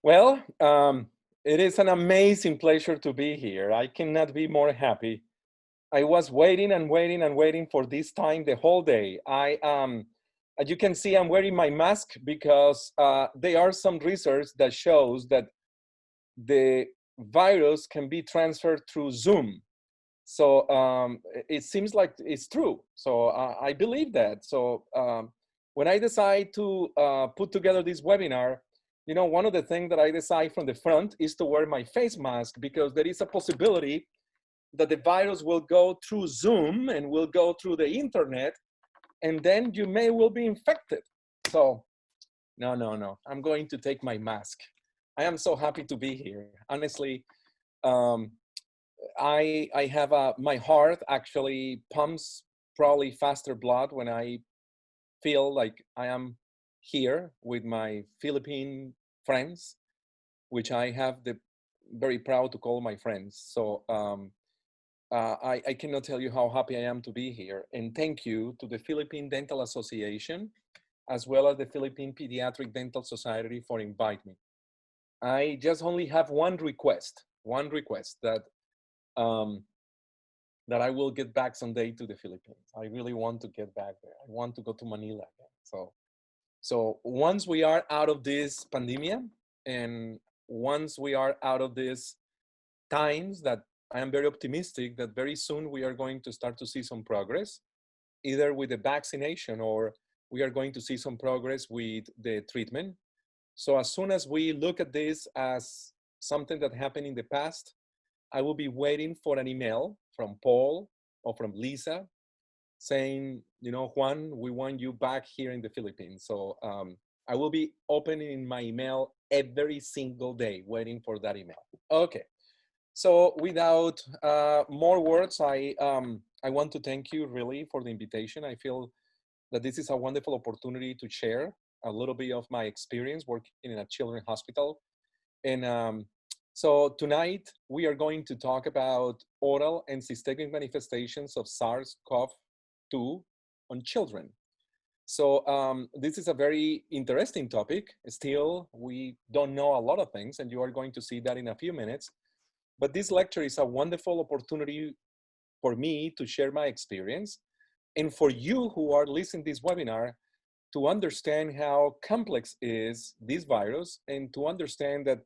Well, it is an amazing pleasure to be here. I cannot be more happy. I was waiting and waiting and waiting for this time the whole day. As you can see, I'm wearing my mask because there are some research that shows that the virus can be transferred through Zoom. So it seems like it's true. So I believe that. So when I decide to put together this webinar, one of the things that I decide from the front is to wear my face mask because there is a possibility that the virus will go through Zoom and will go through the internet, and then you may will be infected. So no, I'm going to take my mask. I am so happy to be here. Honestly, um, I have my heart actually pumps probably faster blood when I feel like I am here with my Philippine friends, which I have the very proud to call my friends. So I cannot tell you how happy I am to be here. And thank you to the Philippine Dental Association, as well as the Philippine Pediatric Dental Society for inviting me. I just only have one request that um, that I will get back someday to the Philippines. I really want to get back there. I want to go to Manila again. So once we are out of this pandemic, and once we are out of these times that I am very optimistic that very soon we are going to start to see some progress, either with the vaccination or we are going to see some progress with the treatment. So as soon as we look at this as something that happened in the past, I will be waiting for an email from Paul or from Lisa saying, Juan, we want you back here in the Philippines. So I will be opening my email every single day, waiting for that email. Okay. So without more words, I want to thank you really for the invitation. I feel that this is a wonderful opportunity to share a little bit of my experience working in a children's hospital. And so tonight we are going to talk about oral and systemic manifestations of SARS-CoV-2 on children. So this is a very interesting topic. Still, we don't know a lot of things, and you are going to see that in a few minutes. But this lecture is a wonderful opportunity for me to share my experience and for you who are listening to this webinar to understand how complex is this virus and to understand that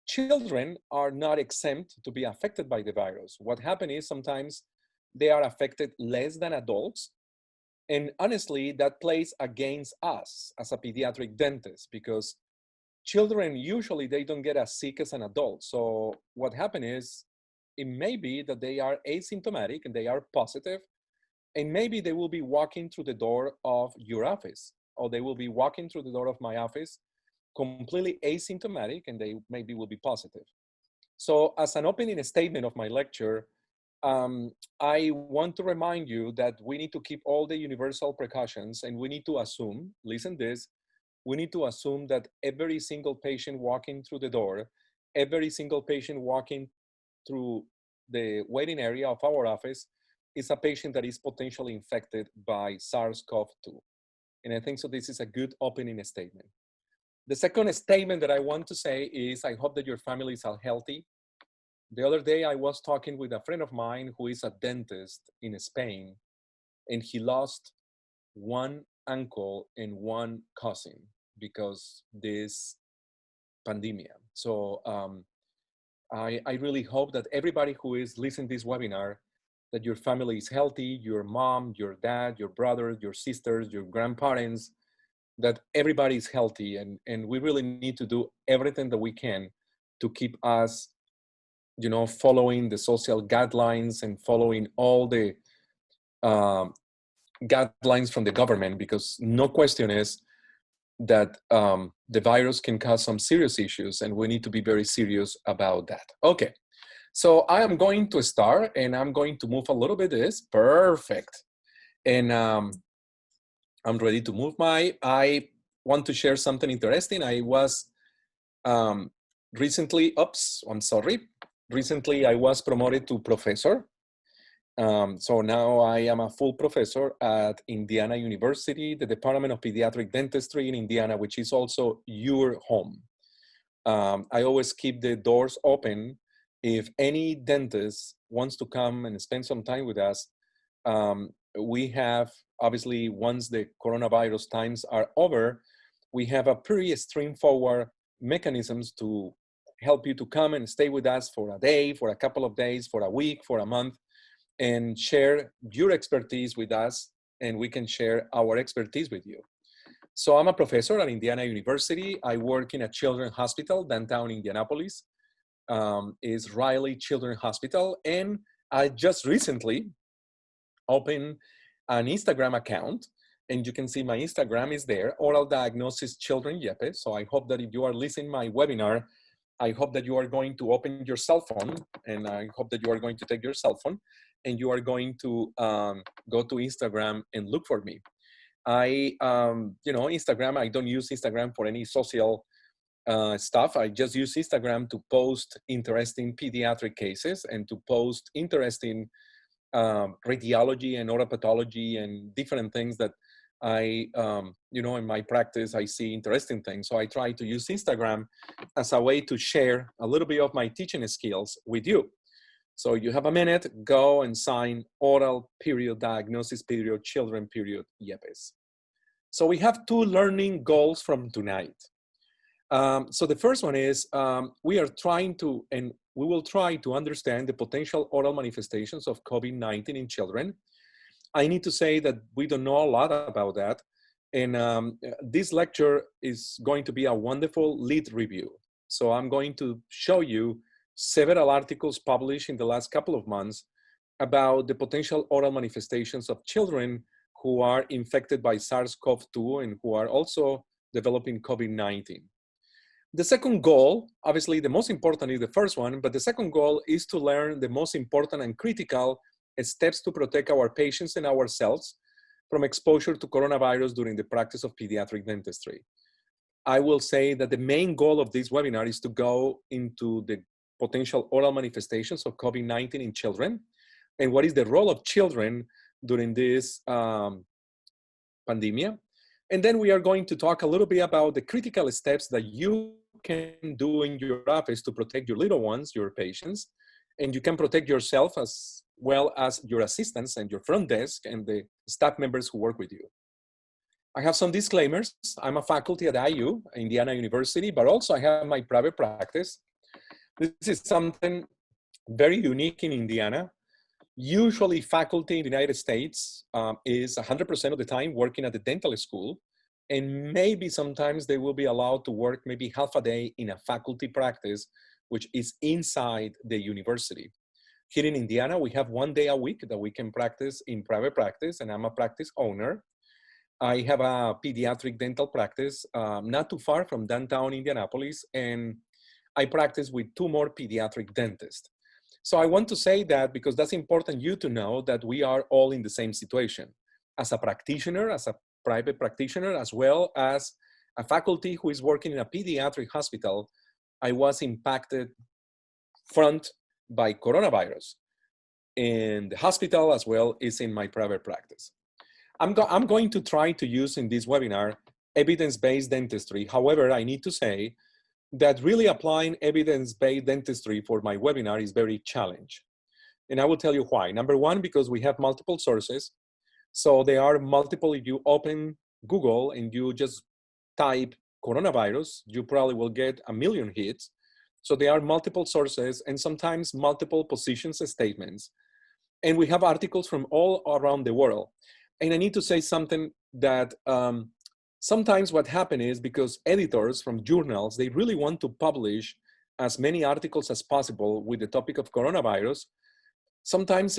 children are not exempt to be affected by the virus. What happens is sometimes they are affected less than adults. And honestly, that plays against us as a pediatric dentist because children usually they don't get as sick as an adult. So what happened is it may be that they are asymptomatic and they are positive, and maybe they will be walking through the door of your office, or they will be walking through the door of my office completely asymptomatic, and they maybe will be positive. So as an opening statement of my lecture, I want to remind you that we need to keep all the universal precautions, and we need to assume, listen this, we need to assume that every single patient walking through the door, every single patient walking through the waiting area of our office is a patient that is potentially infected by SARS-CoV-2. And I think so this is a good opening statement. The second statement that I want to say is I hope that your families are healthy. The other day I was talking with a friend of mine who is a dentist in Spain, and he lost one uncle and one cousin because this pandemic. So I really hope that everybody who is listening to this webinar, that your family is healthy, your mom, your dad, your brother, your sisters, your grandparents, that everybody is healthy, and we really need to do everything that we can to keep us, following the social guidelines and following all the guidelines from the government, because no question is that the virus can cause some serious issues, and we need to be very serious about that. Okay, so I am going to start, and I'm going to move a little bit this. Perfect. And I'm ready to move I want to share something interesting. I was recently I was promoted to professor. So now I am a full professor at Indiana University, the Department of Pediatric Dentistry in Indiana, which is also your home. I always keep the doors open. If any dentist wants to come and spend some time with us, we have, obviously, once the coronavirus times are over, we have a pretty straightforward mechanisms to help you to come and stay with us for a day, for a couple of days, for a week, for a month, and share your expertise with us, and we can share our expertise with you. So I'm a professor at Indiana University. I work in a children's hospital downtown Indianapolis. Is Riley Children's Hospital, and I just recently opened an Instagram account, and you can see my Instagram is there, Oral Diagnosis Children Yepes. So I hope that if you are listening my webinar, I hope that you are going to open your cell phone, and I hope that you are going to take your cell phone, and you are going to go to Instagram and look for me. Instagram, I don't use Instagram for any social stuff. I just use Instagram to post interesting pediatric cases and to post interesting radiology and otopathology and different things that I, in my practice, I see interesting things. So I try to use Instagram as a way to share a little bit of my teaching skills with you. So you have a minute, go and sign oral period diagnosis period children period Yepes. So we have 2 learning goals from tonight. So the first one is we are trying to, and we will try to understand the potential oral manifestations of COVID-19 in children. I need to say that we don't know a lot about that. And this lecture is going to be a wonderful lead review. So I'm going to show you several articles published in the last couple of months about the potential oral manifestations of children who are infected by SARS-CoV-2 and who are also developing COVID-19. The second goal, obviously the most important is the first one, but the second goal is to learn the most important and critical steps to protect our patients and ourselves from exposure to coronavirus during the practice of pediatric dentistry. I will say that the main goal of this webinar is to go into the potential oral manifestations of COVID-19 in children and what is the role of children during this pandemic. And then we are going to talk a little bit about the critical steps that you can do in your office to protect your little ones, your patients, and you can protect yourself as well as your assistants and your front desk and the staff members who work with you. I have some disclaimers. I'm a faculty at IU, Indiana University, but also I have my private practice. This is something very unique in Indiana. Usually faculty in the United States is 100% of the time working at the dental school, and maybe sometimes they will be allowed to work maybe half a day in a faculty practice, which is inside the university. Here in Indiana, we have 1 day a week that we can practice in private practice, and I'm a practice owner. I have a pediatric dental practice not too far from downtown Indianapolis, and I practice with 2 more pediatric dentists. So I want to say that because that's important you to know that we are all in the same situation. As a practitioner, as a private practitioner, as well as a faculty who is working in a pediatric hospital, I was impacted front by coronavirus. And the hospital as well is in my private practice. I'm going to try to use in this webinar evidence-based dentistry. However, I need to say that really applying evidence-based dentistry for my webinar is very challenging. And I will tell you why. Number one, because we have multiple sources. So there are multiple, if you open Google and you just type coronavirus, you probably will get 1 million hits. So there are multiple sources and sometimes multiple positions and statements. And we have articles from all around the world. And I need to say something that sometimes what happens is because editors from journals, they really want to publish as many articles as possible with the topic of coronavirus. Sometimes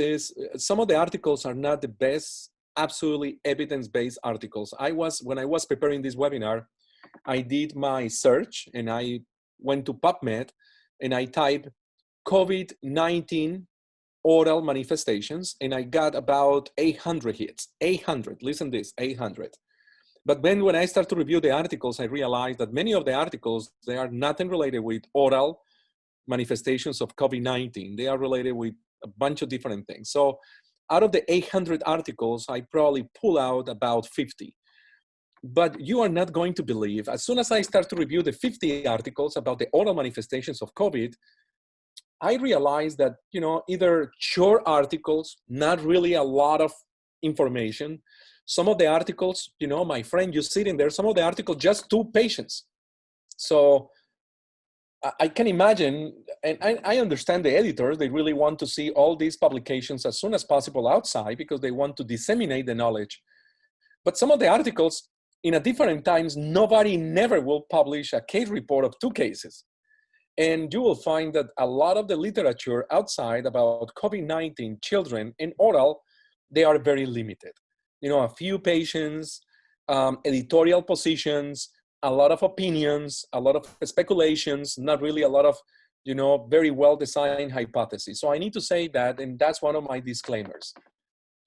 some of the articles are not the best, absolutely evidence-based articles. When I was preparing this webinar, I did my search and I went to PubMed and I typed COVID-19 oral manifestations, and I got about 800 hits. 800, listen to this, 800. But then when I start to review the articles, I realized that many of the articles, they are nothing related with oral manifestations of COVID-19. They are related with a bunch of different things. So out of the 800 articles, I probably pull out about 50. But you are not going to believe, as soon as I start to review the 50 articles about the oral manifestations of COVID, I realized that, either short articles, not really a lot of information. Some of the articles, my friend, you sit in there, some of the articles, just 2 patients. So I can imagine, and I understand the editors, they really want to see all these publications as soon as possible outside because they want to disseminate the knowledge. But some of the articles, in a different times, nobody never will publish a case report of 2 cases. And you will find that a lot of the literature outside about COVID-19 children and oral, they are very limited. A few patients, editorial positions, a lot of opinions, a lot of speculations, not really a lot of, very well-designed hypotheses. So I need to say that, and that's one of my disclaimers.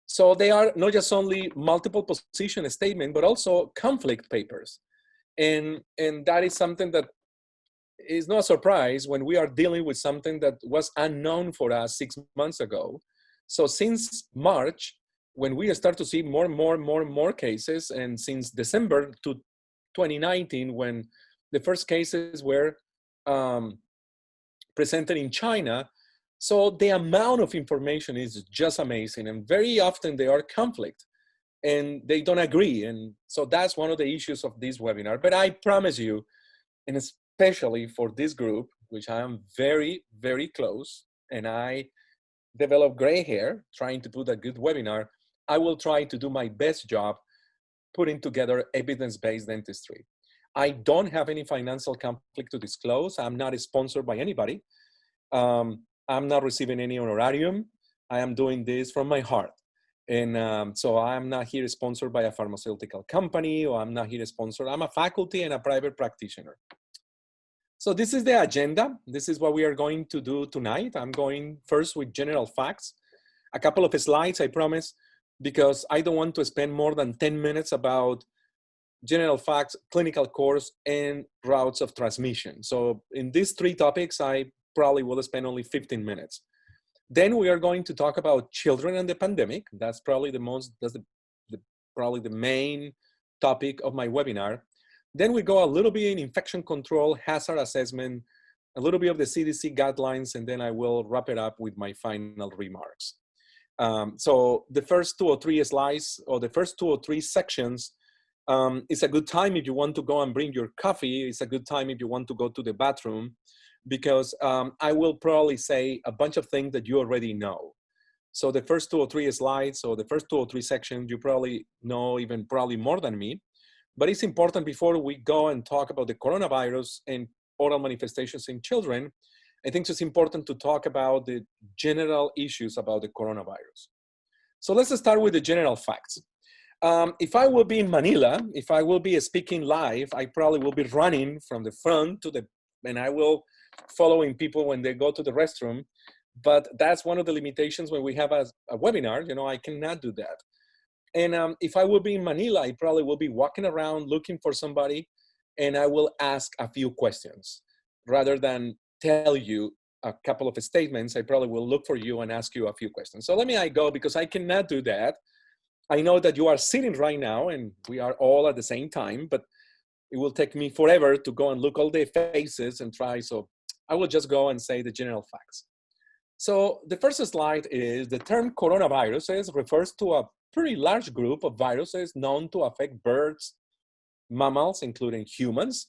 So they are not just only multiple position statement, but also conflict papers. And that is something that is no surprise when we are dealing with something that was unknown for us 6 months ago. So since March, when we start to see more and more cases, and since December to 2019, when the first cases were presented in China, so the amount of information is just amazing, and very often they are conflict and they don't agree. And so that's one of the issues of this webinar. But I promise you, and especially for this group, which I am very, very close, and I develop gray hair trying to put a good webinar, I will try to do my best job putting together evidence-based dentistry. I don't have any financial conflict to disclose. I'm not sponsored by anybody. I'm not receiving any honorarium. I am doing this from my heart. And so I'm not here sponsored by a pharmaceutical company, or I'm not here sponsored. I'm a faculty and a private practitioner. So this is the agenda. This is what we are going to do tonight. I'm going first with general facts, a couple of slides, I promise, because I don't want to spend more than 10 minutes about general facts, clinical course, and routes of transmission. So in these 3 topics, I probably will spend only 15 minutes. Then we are going to talk about children and the pandemic. That's probably probably the main topic of my webinar. Then we go a little bit in infection control, hazard assessment, a little bit of the CDC guidelines, and then I will wrap it up with my final remarks. So the first 2 or 3 slides, or the first 2 or 3 sections, it's a good time if you want to go and bring your coffee. It's a good time if you want to go to the bathroom, because I will probably say a bunch of things that you already know. So the first 2 or 3 slides, or the first 2 or 3 sections, you probably know even probably more than me. But it's important, before we go and talk about the coronavirus and oral manifestations in children, I think it's important to talk about the general issues about the coronavirus. So let's start with the general facts. If I will be in Manila, if I will be speaking live, I probably will be running from the front to and I will following people when they go to the restroom. But that's one of the limitations when we have a webinar. I cannot do that. And if I will be in Manila, I probably will be walking around looking for somebody, and I will ask a few questions. Rather than tell you a couple of statements, I probably will look for you and ask you a few questions. So let me go, because I cannot do that. I know that you are sitting right now, and we are all at the same time, but it will take me forever to go and look all the faces and try. So I will just go and say the general facts. So the first slide is the term coronaviruses refers to a pretty large group of viruses known to affect birds, mammals, including humans.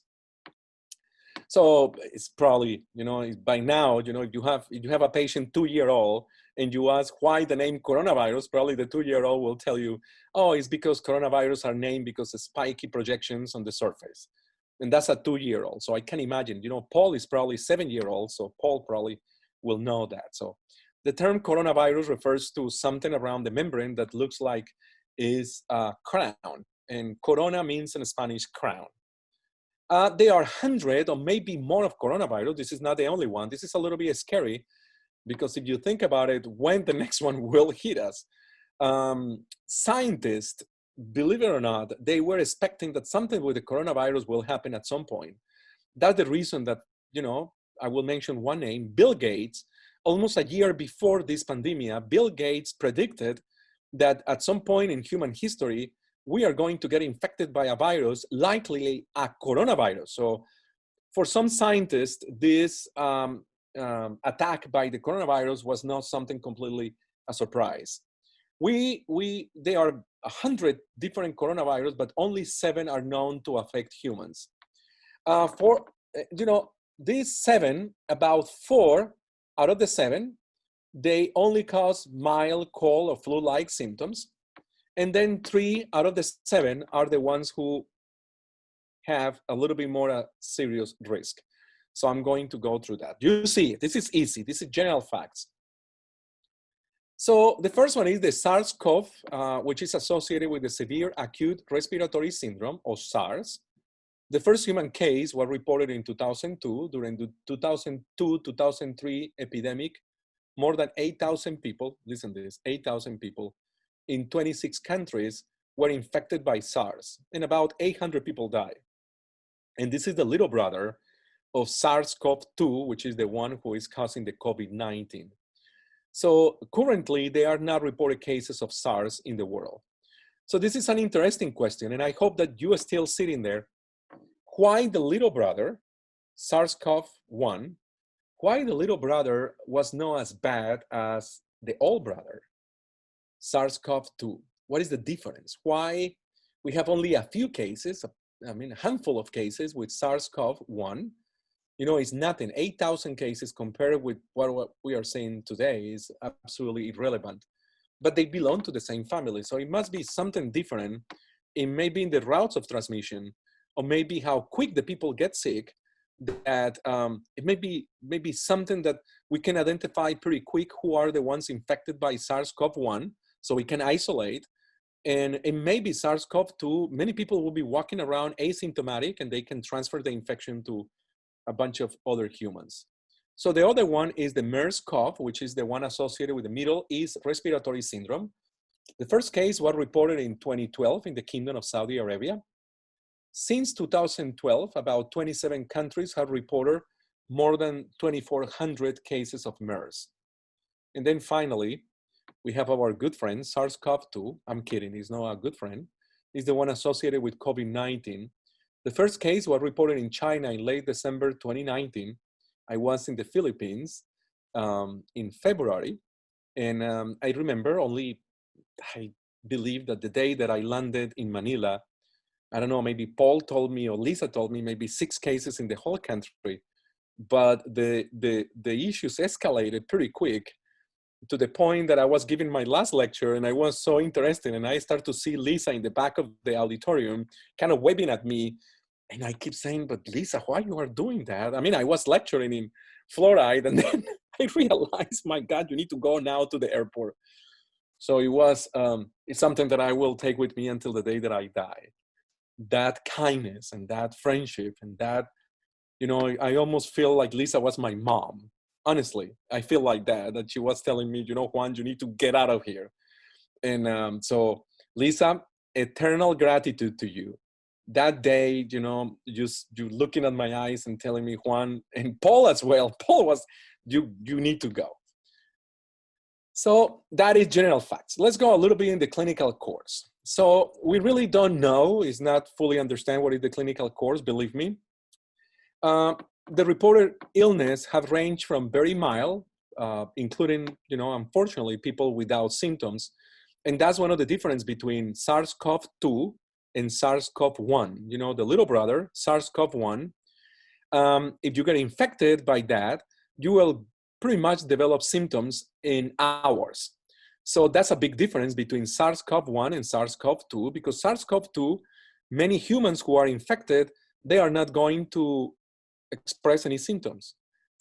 So it's probably, by now, if you have a patient 2-year-old and you ask why the name coronavirus, probably the 2-year-old will tell you, oh, it's because coronavirus are named because of spiky projections on the surface. And that's a 2-year-old. So I can imagine, Paul is probably 7-year-old, so Paul probably will know that. So the term coronavirus refers to something around the membrane that looks like is a crown. And corona means in Spanish crown. There are 100 or maybe more of coronavirus. This is not the only one. This is a little bit scary, because if you think about it, when the next one will hit us, scientists, believe it or not, they were expecting that something with the coronavirus will happen at some point. That's the reason that, I will mention one name, Bill Gates. Almost a year before this pandemic, Bill Gates predicted that at some point in human history, we are going to get infected by a virus, likely a coronavirus. So for some scientists, this attack by the coronavirus was not something completely a surprise. There are 100 different coronavirus, but only 7 are known to affect humans. These 7, about 4 out of the 7, they only cause mild cold or flu-like symptoms. And then 3 out of the 7 are the ones who have a little bit more serious risk. So I'm going to go through that. You see, this is easy. This is general facts. So the first one is the SARS-CoV, which is associated with the severe acute respiratory syndrome, or SARS. The first human case was reported in 2002 during the 2002-2003 epidemic. More than 8,000 people, listen to this, 8,000 people in 26 countries were infected by SARS, and about 800 people died. And this is the little brother of SARS-CoV-2, which is the one who is causing the COVID-19. So currently, there are not reported cases of SARS in the world. So this is an interesting question, and I hope that you are still sitting there. Why the little brother, SARS-CoV-1, why the little brother was not as bad as the old brother, SARS-CoV-2? What is the difference? Why we have only a few cases, a handful of cases with SARS-CoV-1? You know, it's nothing. 8,000 cases compared with what we are saying today is absolutely irrelevant. But they belong to the same family. So it must be something different in maybe in the routes of transmission, or maybe how quick the people get sick, that it may be something that we can identify pretty quick who are the ones infected by SARS-CoV-1, so we can isolate. And it may be SARS-CoV-2. Many people will be walking around asymptomatic, and they can transfer the infection to a bunch of other humans. So the other one is the MERS-CoV, which is the one associated with the Middle East Respiratory Syndrome. The first case was reported in 2012 in the Kingdom of Saudi Arabia. Since 2012, about 27 countries have reported more than 2,400 cases of MERS. And then finally, we have our good friend, SARS-CoV-2. I'm kidding, he's not a good friend. He's the one associated with COVID-19. The first case was reported in China in late December 2019. I was in the Philippines in February. And I remember I believe that the day that I landed in Manila, I don't know, maybe Paul told me or Lisa told me maybe 6 cases in the whole country. But the issues escalated pretty quick, to the point that I was giving my last lecture and I was so interested, and I started to see Lisa in the back of the auditorium kind of waving at me. And I keep saying, but Lisa, why you are doing that? I mean, I was lecturing in fluoride, and then I realized, my God, you need to go now to the airport. So it was, it's something that I will take with me until the day that I die. That kindness and that friendship and that, you know, I almost feel like Lisa was my mom. Honestly, I feel like that she was telling me, you know, Juan, you need to get out of here. And so Lisa, eternal gratitude to you. That day, you know, you looking at my eyes and telling me, Juan, and Paul as well. Paul was, you need to go. So that is general facts. Let's go a little bit in the clinical course. So we really don't know, is not fully understand what is the clinical course, believe me. The reported illness have ranged from very mild, including, you know, unfortunately, people without symptoms. And that's one of the difference between SARS-CoV-2 and SARS-CoV-1. You know, the little brother, SARS-CoV-1, if you get infected by that, you will pretty much develop symptoms in hours. So that's a big difference between SARS-CoV-1 and SARS-CoV-2, because SARS-CoV-2, many humans who are infected, they are not going to express any symptoms.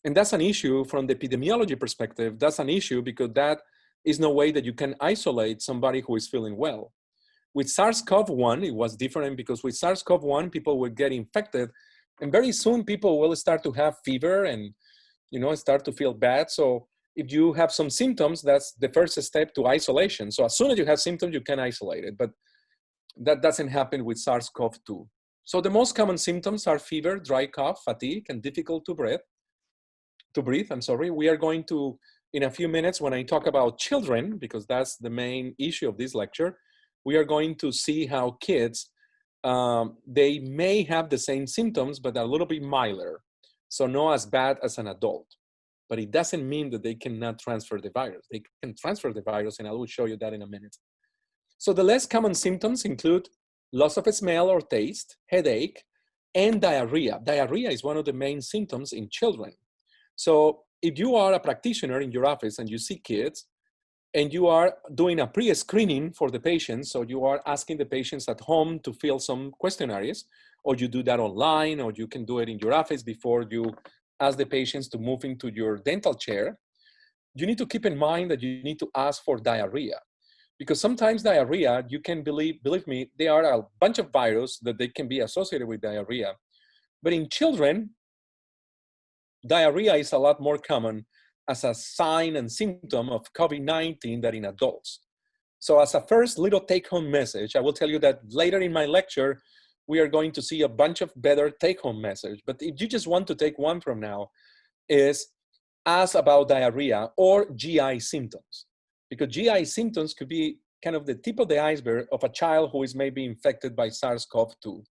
And that's an issue from the epidemiology perspective. That's an issue because that is no way that you can isolate somebody who is feeling well. With SARS-CoV-1, it was different, because with SARS-CoV-1, people would get infected, and very soon people will start to have fever and, you know, start to feel bad. So if you have some symptoms, that's the first step to isolation. So as soon as you have symptoms, you can isolate it, but that doesn't happen with SARS-CoV-2. So the most common symptoms are fever, dry cough, fatigue, and difficult to breathe. We are going to, in a few minutes, when I talk about children, because that's the main issue of this lecture, we are going to see how kids, they may have the same symptoms, but a little bit milder. So not as bad as an adult. But it doesn't mean that they cannot transfer the virus. They can transfer the virus, and I will show you that in a minute. So the less common symptoms include loss of smell or taste, headache, and diarrhea. Diarrhea is one of the main symptoms in children. So if you are a practitioner in your office and you see kids, and you are doing a pre-screening for the patients, so you are asking the patients at home to fill some questionnaires, or you do that online, or you can do it in your office before you ask the patients to move into your dental chair, you need to keep in mind that you need to ask for diarrhea. Because sometimes diarrhea, you can believe me, there are a bunch of viruses that they can be associated with diarrhea. But in children, diarrhea is a lot more common as a sign and symptom of COVID-19 than in adults. So as a first little take-home message, I will tell you that later in my lecture, we are going to see a bunch of better take-home message. But if you just want to take one from now, is ask about diarrhea or GI symptoms. Because GI symptoms could be kind of the tip of the iceberg of a child who is maybe infected by SARS-CoV-2.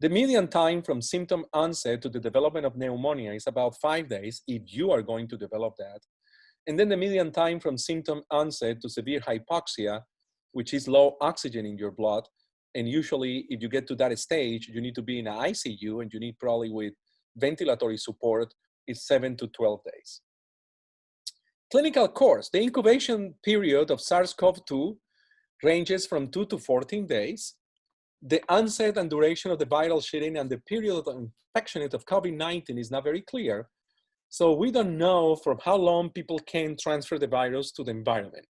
The median time from symptom onset to the development of pneumonia is about 5 days if you are going to develop that. And then the median time from symptom onset to severe hypoxia, which is low oxygen in your blood. And usually if you get to that stage, you need to be in an ICU and you need probably with ventilatory support, is 7 to 12 days. Clinical course, the incubation period of SARS-CoV-2 ranges from 2 to 14 days. The onset and duration of the viral shedding and the period of infection of COVID-19 is not very clear. So we don't know from how long people can transfer the virus to the environment.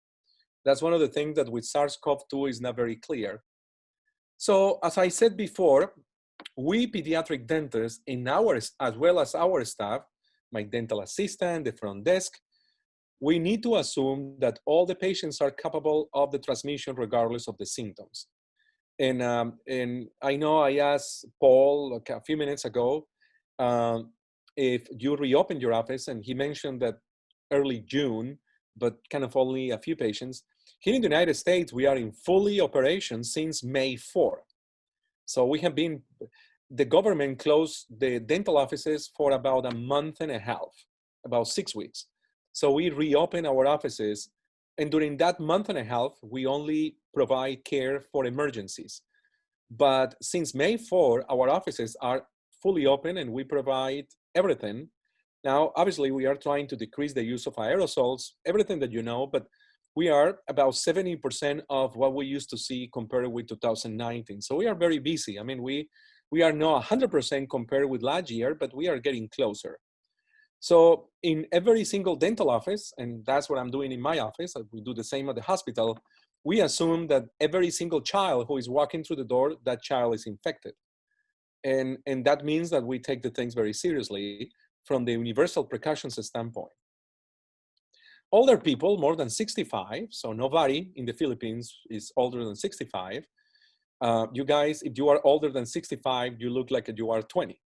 That's one of the things that with SARS-CoV-2 is not very clear. So as I said before, we pediatric dentists in ours, as well as our staff, my dental assistant, the front desk, we need to assume that all the patients are capable of the transmission regardless of the symptoms. And I know I asked Paul a few minutes ago if you reopened your office, and he mentioned that early June, but kind of only a few patients. Here in the United States, we are in fully operation since May 4. So we have been, the government closed the dental offices for about a month and a half, about 6 weeks. So we reopened our offices, and during that month and a half, we only provide care for emergencies. But since May 4, our offices are fully open and we provide everything. Now, obviously, we are trying to decrease the use of aerosols, everything that you know, but we are about 70% of what we used to see compared with 2019. So we are very busy. I mean, we are not 100% compared with last year, but we are getting closer. So in every single dental office, and that's what I'm doing in my office, we do the same at the hospital, we assume that every single child who is walking through the door, that child is infected. And that means that we take the things very seriously from the universal precautions standpoint. Older people, more than 65, so nobody in the Philippines is older than 65. You guys, if you are older than 65, you look like you are 20.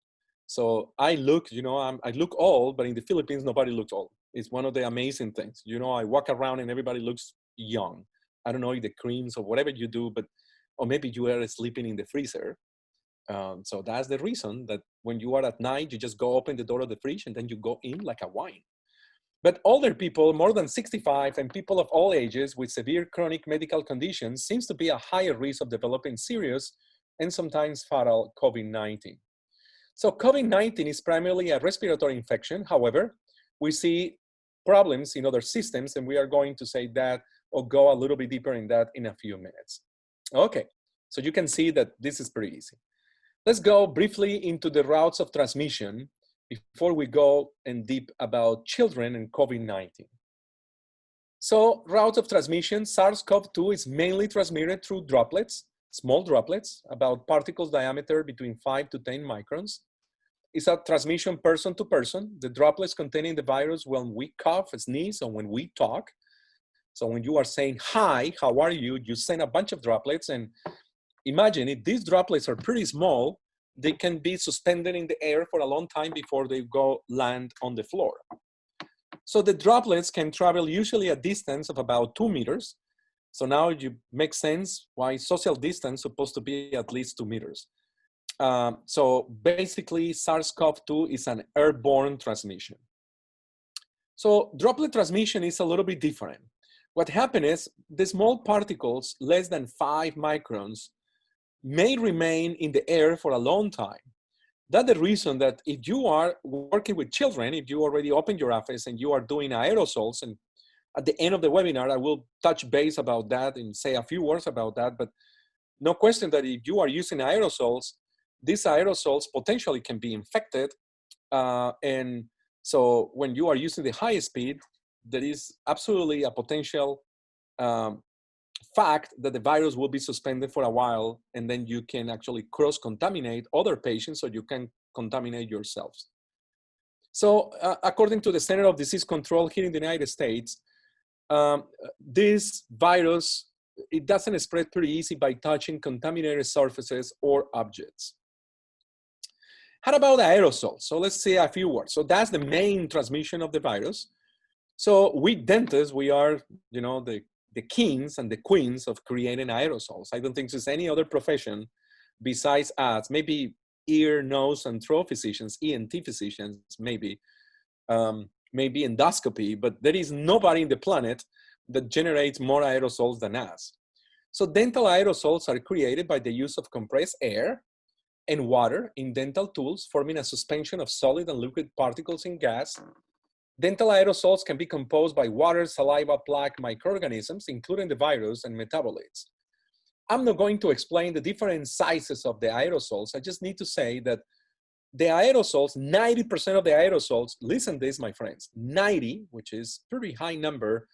So I look, you know, I look old, but in the Philippines, nobody looks old. It's one of the amazing things. You know, I walk around and everybody looks young. I don't know if the creams or whatever you do, but, or maybe you are sleeping in the freezer. So that's the reason that when you are at night, you just go open the door of the fridge and then you go in like a wine. But older people, more than 65, and people of all ages with severe chronic medical conditions seems to be a higher risk of developing serious and sometimes fatal COVID-19. So COVID-19 is primarily a respiratory infection. However, we see problems in other systems, and we are going to say that or go a little bit deeper in that in a few minutes. Okay, so you can see that this is pretty easy. Let's go briefly into the routes of transmission before we go in deep about children and COVID-19. So routes of transmission, SARS-CoV-2 is mainly transmitted through droplets, small droplets, about particles diameter between 5 to 10 microns. It's a transmission person to person. The droplets containing the virus when we cough, sneeze, or when we talk. So when you are saying, hi, how are you? You send a bunch of droplets, and imagine if these droplets are pretty small, they can be suspended in the air for a long time before they go land on the floor. So the droplets can travel usually a distance of about 2 meters So now you make sense why social distance is supposed to be at least 2 meters. So basically, SARS-CoV-2 is an airborne transmission. So droplet transmission is a little bit different. What happened is the small particles less than 5 microns may remain in the air for a long time. That's the reason that if you are working with children, if you already opened your office and you are doing aerosols, and at the end of the webinar, I will touch base about that and say a few words about that, but no question that if you are using aerosols, these aerosols potentially can be infected. And so when you are using the high speed, there is absolutely a potential fact that the virus will be suspended for a while, and then you can actually cross-contaminate other patients, so you can contaminate yourselves. So according to the Center of Disease Control here in the United States, this virus, it doesn't spread pretty easy by touching contaminated surfaces or objects. How about aerosols? So let's say a few words. So that's the main transmission of the virus. So we dentists, we are, you know, the kings and the queens of creating aerosols. I don't think there's any other profession besides us, maybe ear, nose, and throat physicians, ENT physicians, maybe endoscopy, but there is nobody in the planet that generates more aerosols than us. So dental aerosols are created by the use of compressed air and water in dental tools, forming a suspension of solid and liquid particles in gas. Dental aerosols can be composed by water, saliva, plaque, microorganisms, including the virus and metabolites. I'm not going to explain the different sizes of the aerosols. I just need to say that the aerosols, 90% of the aerosols, listen to this, my friends, 90, which is a pretty high number,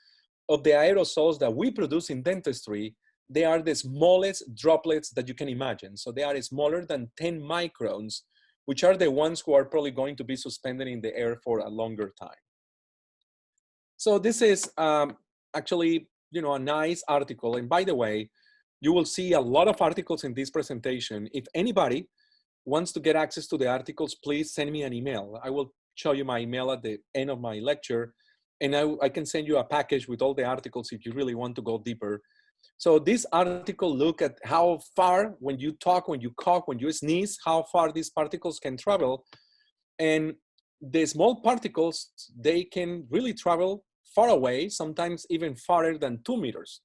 of the aerosols that we produce in dentistry, they are the smallest droplets that you can imagine. So they are smaller than 10 microns, which are the ones who are probably going to be suspended in the air for a longer time. So this is actually, you know, a nice article. And by the way, you will see a lot of articles in this presentation. If anybody wants to get access to the articles, please send me an email. I will show you my email at the end of my lecture, and I can send you a package with all the articles if you really want to go deeper. So this article look at how far, when you talk, when you cough, when you sneeze, how far these particles can travel. And the small particles, they can really travel far away, sometimes even farther than 2 meters.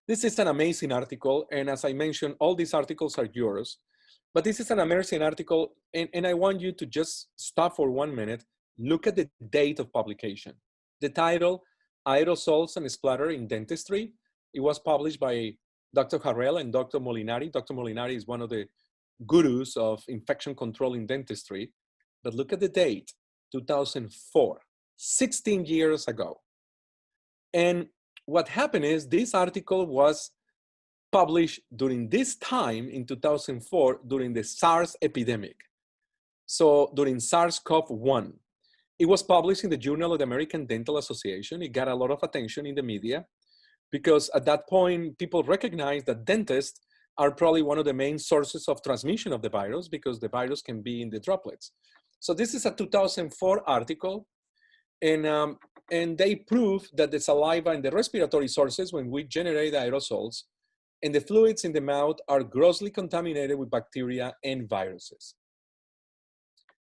This is an amazing article, and as I mentioned, all these articles are yours. But this is an amazing article, and I want you to just stop for 1 minute, look at the date of publication. The title, Aerosols and Splatter in Dentistry. It was published by Dr. Harrell and Dr. Molinari. Dr. Molinari is one of the gurus of infection control in dentistry. But look at the date, 2004, 16 years ago. And what happened is this article was published during this time in 2004 during the SARS epidemic. So during SARS-CoV-1. It was published in the Journal of the American Dental Association. It got a lot of attention in the media because at that point, people recognized that dentists are probably one of the main sources of transmission of the virus because the virus can be in the droplets. So this is a 2004 article, and they prove that the saliva and the respiratory sources, when we generate aerosols, and the fluids in the mouth are grossly contaminated with bacteria and viruses.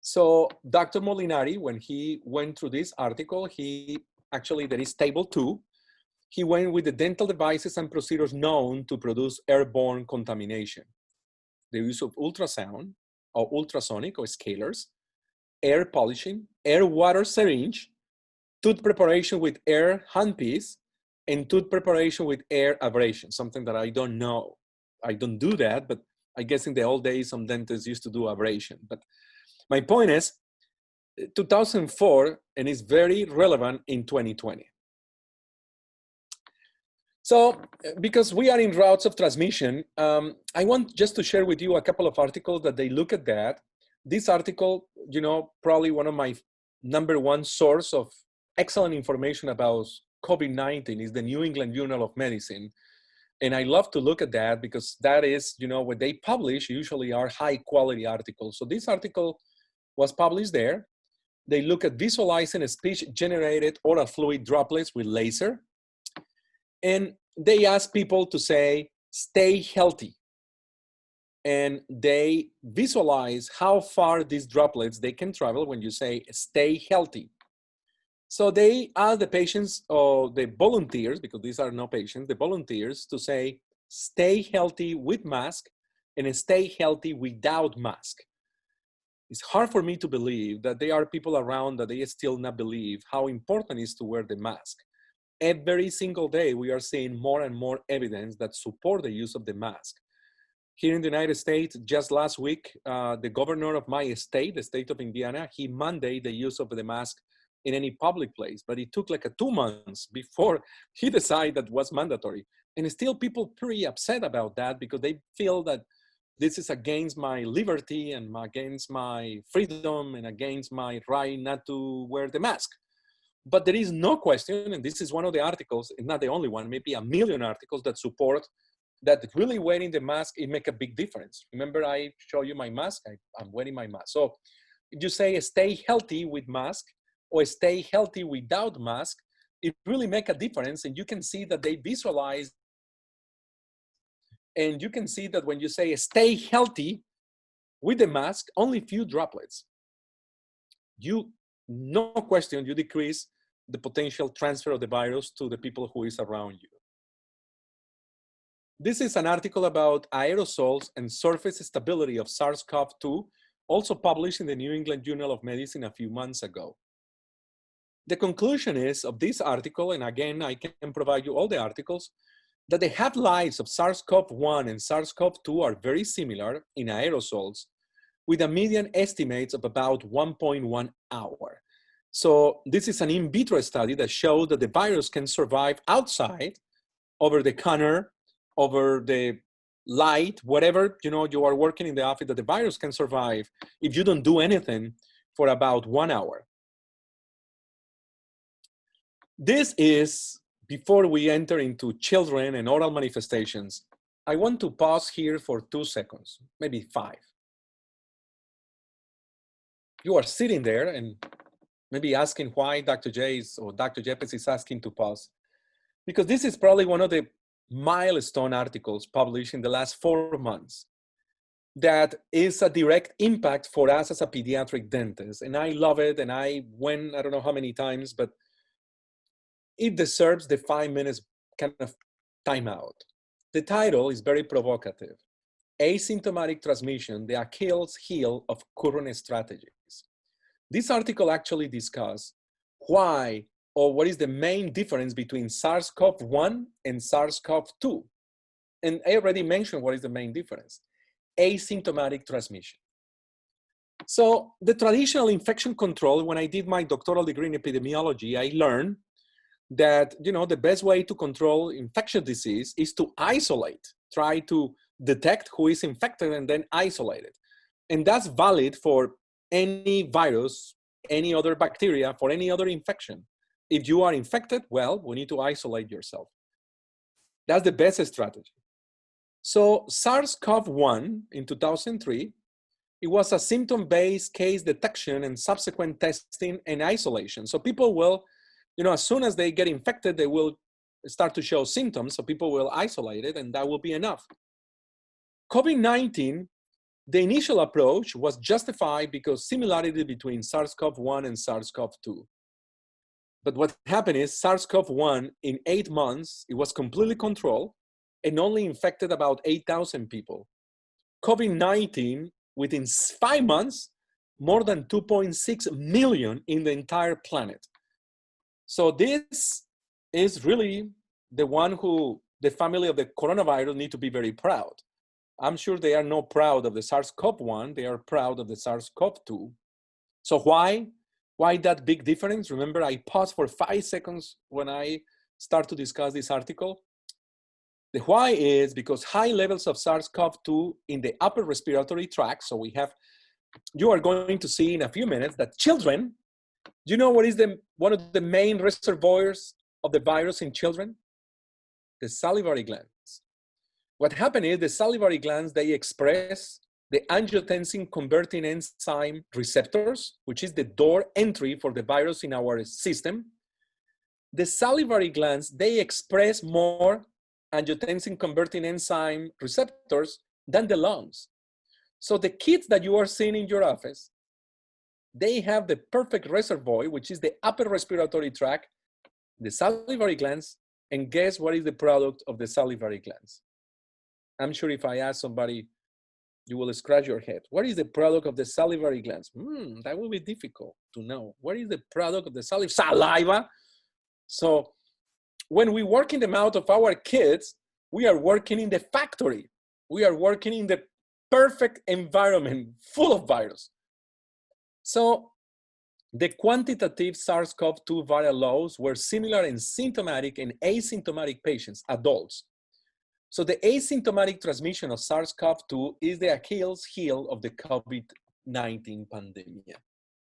So Dr. Molinari, when he went through this article, there is table 2. He went with the dental devices and procedures known to produce airborne contamination. The use of ultrasound or ultrasonic or scalars, air polishing, air water syringe, tooth preparation with air handpiece, and tooth preparation with air abrasion, something that I don't know. I don't do that, but I guess in the old days, some dentists used to do abrasion. But my point is 2004, and it's very relevant in 2020. So because we are in routes of transmission, I want just to share with you a couple of articles that they look at that. This article, you know, probably one of my #1 source of excellent information about COVID-19 is the New England Journal of Medicine. And I love to look at that because that is, you know, what they publish usually are high quality articles. So this article was published there. They look at visualizing speech-generated oral fluid droplets with laser. And they ask people to say, stay healthy. And they visualize how far these droplets they can travel when you say, stay healthy. So they ask the patients or the volunteers, because these are no patients, the volunteers to say, stay healthy with mask and stay healthy without mask. It's hard for me to believe that there are people around that they still not believe how important it is to wear the mask. Every single day, we are seeing more and more evidence that support the use of the mask. Here in the United States, just last week, the governor of my state, the state of Indiana, he mandated the use of the mask in any public place, but it took like 2 months before he decided that was mandatory. And still people pretty upset about that because they feel that this is against my liberty and against my freedom and against my right not to wear the mask. But there is no question, and this is one of the articles, it's not the only one, maybe a million articles that support that really wearing the mask, it make a big difference. Remember I show you my mask, I'm wearing my mask. So if you say stay healthy with mask or stay healthy without mask, it really make a difference. And you can see that they visualize. And you can see that when you say stay healthy with the mask, only few droplets. No question, you decrease the potential transfer of the virus to the people who is around you. This is an article about aerosols and surface stability of SARS-CoV-2, also published in the New England Journal of Medicine a few months ago. The conclusion is of this article, and again, I can provide you all the articles, that the half-lives of SARS-CoV-1 and SARS-CoV-2 are very similar in aerosols, with a median estimates of about 1.1 hour. So this is an in vitro study that showed that the virus can survive outside, over the counter, over the light, whatever, you are working in the office, that the virus can survive if you don't do anything for about 1 hour. This is, before we enter into children and oral manifestations, I want to pause here for 2 seconds, maybe 5. You are sitting there and maybe asking why Dr. Yepes is asking to pause. Because this is probably one of the milestone articles published in the last 4 months that is a direct impact for us as a pediatric dentist. And I love it, and I went, I don't know how many times, but it deserves the 5 minutes kind of timeout. The title is very provocative. Asymptomatic transmission, the Achilles heel of current strategies. This article actually discusses why or what is the main difference between SARS-CoV-1 and SARS-CoV-2. And I already mentioned what is the main difference. Asymptomatic transmission. So the traditional infection control, when I did my doctoral degree in epidemiology, I learned that the best way to control infectious disease is to isolate, try to detect who is infected and then isolate it. And that's valid for any virus, any other bacteria, for any other infection. If you are infected, well, we need to isolate yourself. That's the best strategy. So SARS-CoV-1 in 2003, it was a symptom-based case detection and subsequent testing and isolation. So people will, as soon as they get infected, they will start to show symptoms. So people will isolate it, and that will be enough. COVID-19, the initial approach was justified because similarity between SARS-CoV-1 and SARS-CoV-2. But what happened is SARS-CoV-1 in 8 months, it was completely controlled and only infected about 8,000 people. COVID-19, within 5 months, more than 2.6 million in the entire planet. So this is really the one who the family of the coronavirus need to be very proud. I'm sure they are not proud of the SARS-CoV-1, they are proud of the SARS-CoV-2. So why that big difference? Remember, I paused for 5 seconds when I start to discuss this article. The why is because high levels of SARS-CoV-2 in the upper respiratory tract. So you are going to see in a few minutes that children, do you know what is one of the main reservoirs of the virus in children? The salivary glands. What happened is the salivary glands, they express the angiotensin converting enzyme receptors, which is the door entry for the virus in our system. the salivary glands, they express more angiotensin converting enzyme receptors than the lungs. So the kids that you are seeing in your office, they have the perfect reservoir, which is the upper respiratory tract, the salivary glands, and guess what is the product of the salivary glands? I'm sure if I ask somebody, you will scratch your head. What is the product of the salivary glands? That will be difficult to know. What is the product of the saliva? So when we work in the mouth of our kids, we are working in the factory. We are working in the perfect environment full of virus. So the quantitative SARS-CoV-2 viral loads were similar in symptomatic and asymptomatic patients, adults. So the asymptomatic transmission of SARS-CoV-2 is the Achilles heel of the COVID-19 pandemic.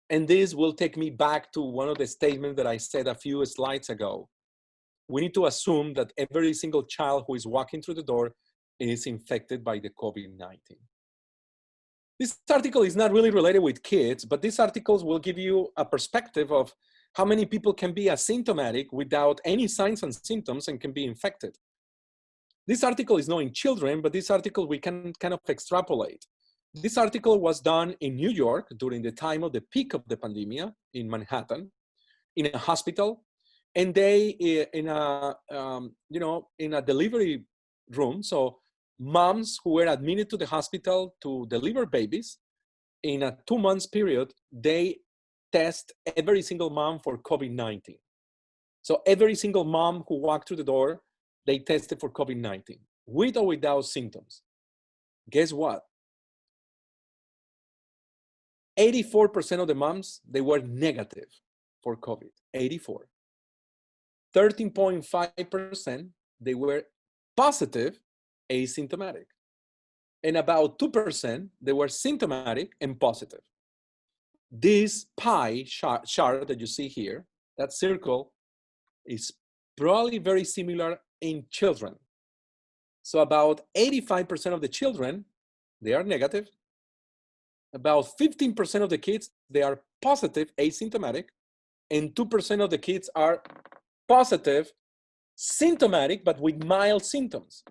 And this will take me back to one of the statements that I said a few slides ago. We need to assume that every single child who is walking through the door is infected by the COVID-19. This article is not really related with kids, but these articles will give you a perspective of how many people can be asymptomatic without any signs and symptoms and can be infected. This article is not in children, but this article we can kind of extrapolate. This article was done in New York during the time of the peak of the pandemic in Manhattan, in a hospital, and they in a delivery room. So moms who were admitted to the hospital to deliver babies, in a 2 months period, they test every single mom for COVID-19. So every single mom who walked through the door, they tested for COVID-19, with or without symptoms. Guess what? 84% of the moms, they were negative for COVID, 84. 13.5%, they were positive, asymptomatic. And about 2%, they were symptomatic and positive. This pie chart that you see here, that circle, is probably very similar in children. So about 85% of the children, they are negative. About 15% of the kids, they are positive, asymptomatic, and 2% of the kids are positive, symptomatic, but with mild symptoms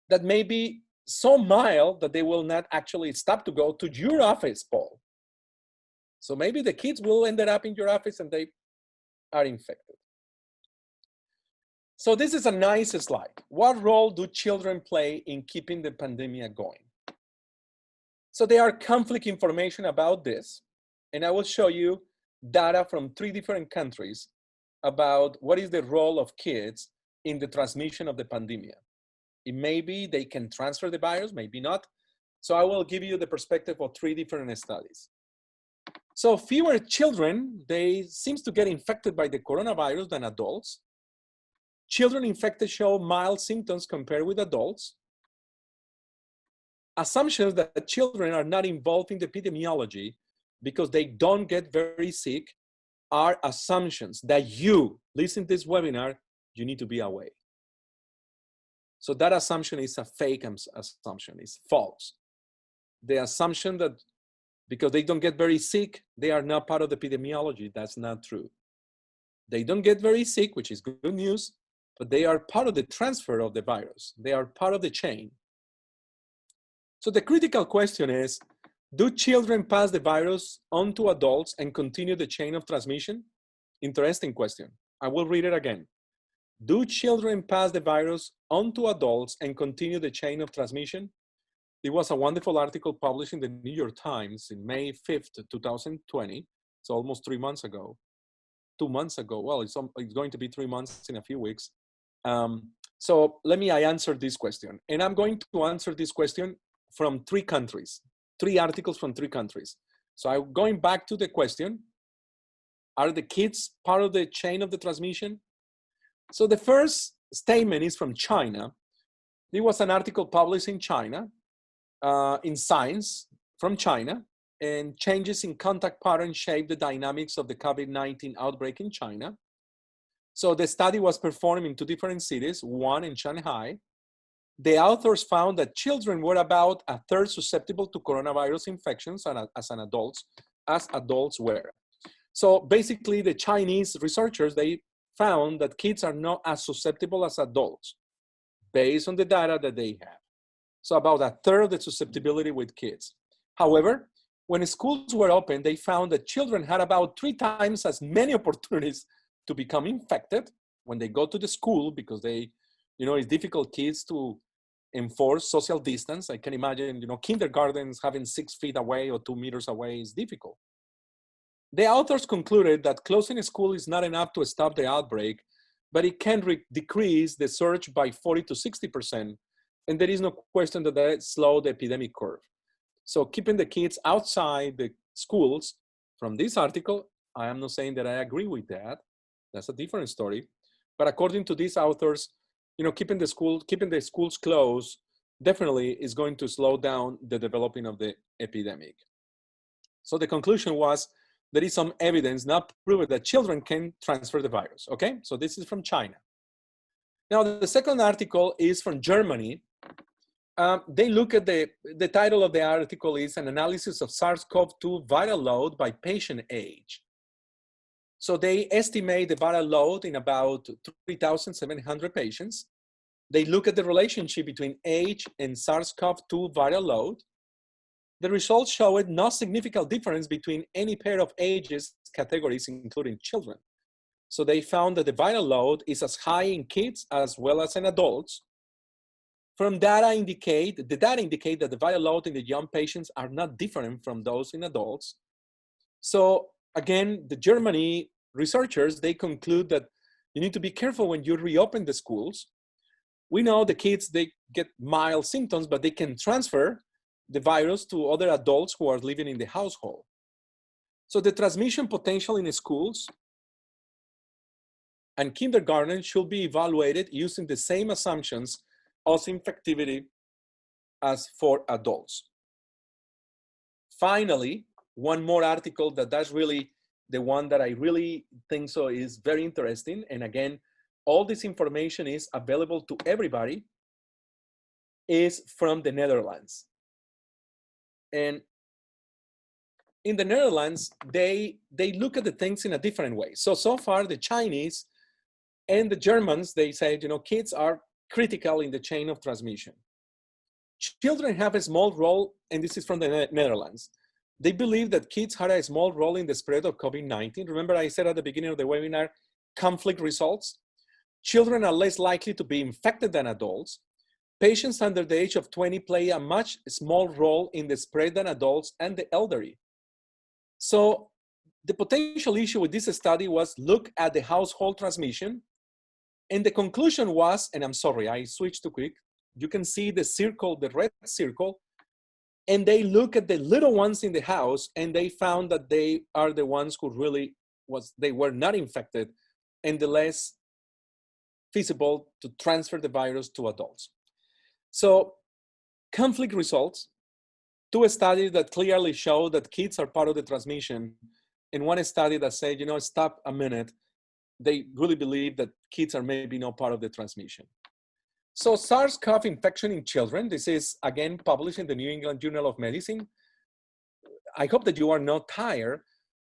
that may be so mild that they will not actually stop to go to your office, Paul. So maybe the kids will end up in your office and they are infected. So this is a nice slide. What role do children play in keeping the pandemic going? So there are conflict information about this, and I will show you data from 3 different countries about what is the role of kids in the transmission of the pandemic. It may be they can transfer the virus, maybe not. So I will give you the perspective of 3 different studies. So fewer children, they seem to get infected by the coronavirus than adults. Children infected show mild symptoms compared with adults. Assumptions that children are not involved in the epidemiology because they don't get very sick are assumptions that you, listen to this webinar, you need to be away. So that assumption is a fake assumption, it's false. The assumption that because they don't get very sick, they are not part of the epidemiology, that's not true. They don't get very sick, which is good news, but they are part of the transfer of the virus. They are part of the chain. So the critical question is, do children pass the virus on to adults and continue the chain of transmission? Interesting question. I will read it again. Do children pass the virus on to adults and continue the chain of transmission? It was a wonderful article published in the New York Times in May 5th, 2020. It's almost 3 months ago. 2 months ago. Well, it's going to be 3 months in a few weeks. So let me answer this question. And I'm going to answer this question from 3 countries, 3 articles from 3 countries. So I'm going back to the question, are the kids part of the chain of the transmission? So the first statement is from China. There was an article published in China, in Science from China, and changes in contact patterns shape the dynamics of the COVID-19 outbreak in China. So the study was performed in 2 different cities, one in Shanghai. The authors found that children were about 1/3 susceptible to coronavirus infections as adults were. So basically the Chinese researchers, they found that kids are not as susceptible as adults based on the data that they have. So about a third of the susceptibility with kids. However, when schools were open, they found that children had about 3 times as many opportunities to become infected when they go to the school, because they, it's difficult kids to enforce social distance. I can imagine, kindergartens having 6 feet away or 2 meters away is difficult. The authors concluded that closing a school is not enough to stop the outbreak, but it can decrease the surge by 40 to 60%. And there is no question that that slowed the epidemic curve. So keeping the kids outside the schools, from this article, I am not saying that I agree with that. That's a different story. But according to these authors, keeping the schools closed definitely is going to slow down the developing of the epidemic. So the conclusion was, there is some evidence not proven that children can transfer the virus, okay? So this is from China. Now, the second article is from Germany. They look at the title of the article is an analysis of SARS-CoV-2 viral load by patient age. So they estimate the viral load in about 3,700 patients. They look at the relationship between age and SARS-CoV-2 viral load. The results showed no significant difference between any pair of ages categories, including children. So they found that the viral load is as high in kids as well as in adults. The data indicate that the viral load in the young patients are not different from those in adults. So again, the Germany researchers, they conclude that you need to be careful when you reopen the schools. We know the kids, they get mild symptoms, but they can transfer the virus to other adults who are living in the household. So the transmission potential in the schools and kindergarten should be evaluated using the same assumptions of infectivity as for adults. Finally, one more article that's really the one that I really think so is very interesting. And again, all this information is available to everybody, is from the Netherlands. And in the Netherlands, they look at the things in a different way. So far, the Chinese and the Germans, they say, kids are critical in the chain of transmission. Children have a small role, and this is from the Netherlands. They believe that kids had a small role in the spread of COVID-19. Remember I said at the beginning of the webinar, conflict results. Children are less likely to be infected than adults. Patients under the age of 20 play a much small role in the spread than adults and the elderly. So the potential issue with this study was look at the household transmission. And the conclusion was, and I'm sorry, I switched too quick. You can see the circle, the red circle, and they look at the little ones in the house, and they found that they are the ones who really they were not infected and the less feasible to transfer the virus to adults. So conflict results, 2 studies that clearly show that kids are part of the transmission, and 1 study that said, stop a minute, they really believe that kids are maybe not part of the transmission. So SARS-CoV infection in children, this is again published in the New England Journal of Medicine. I hope that you are not tired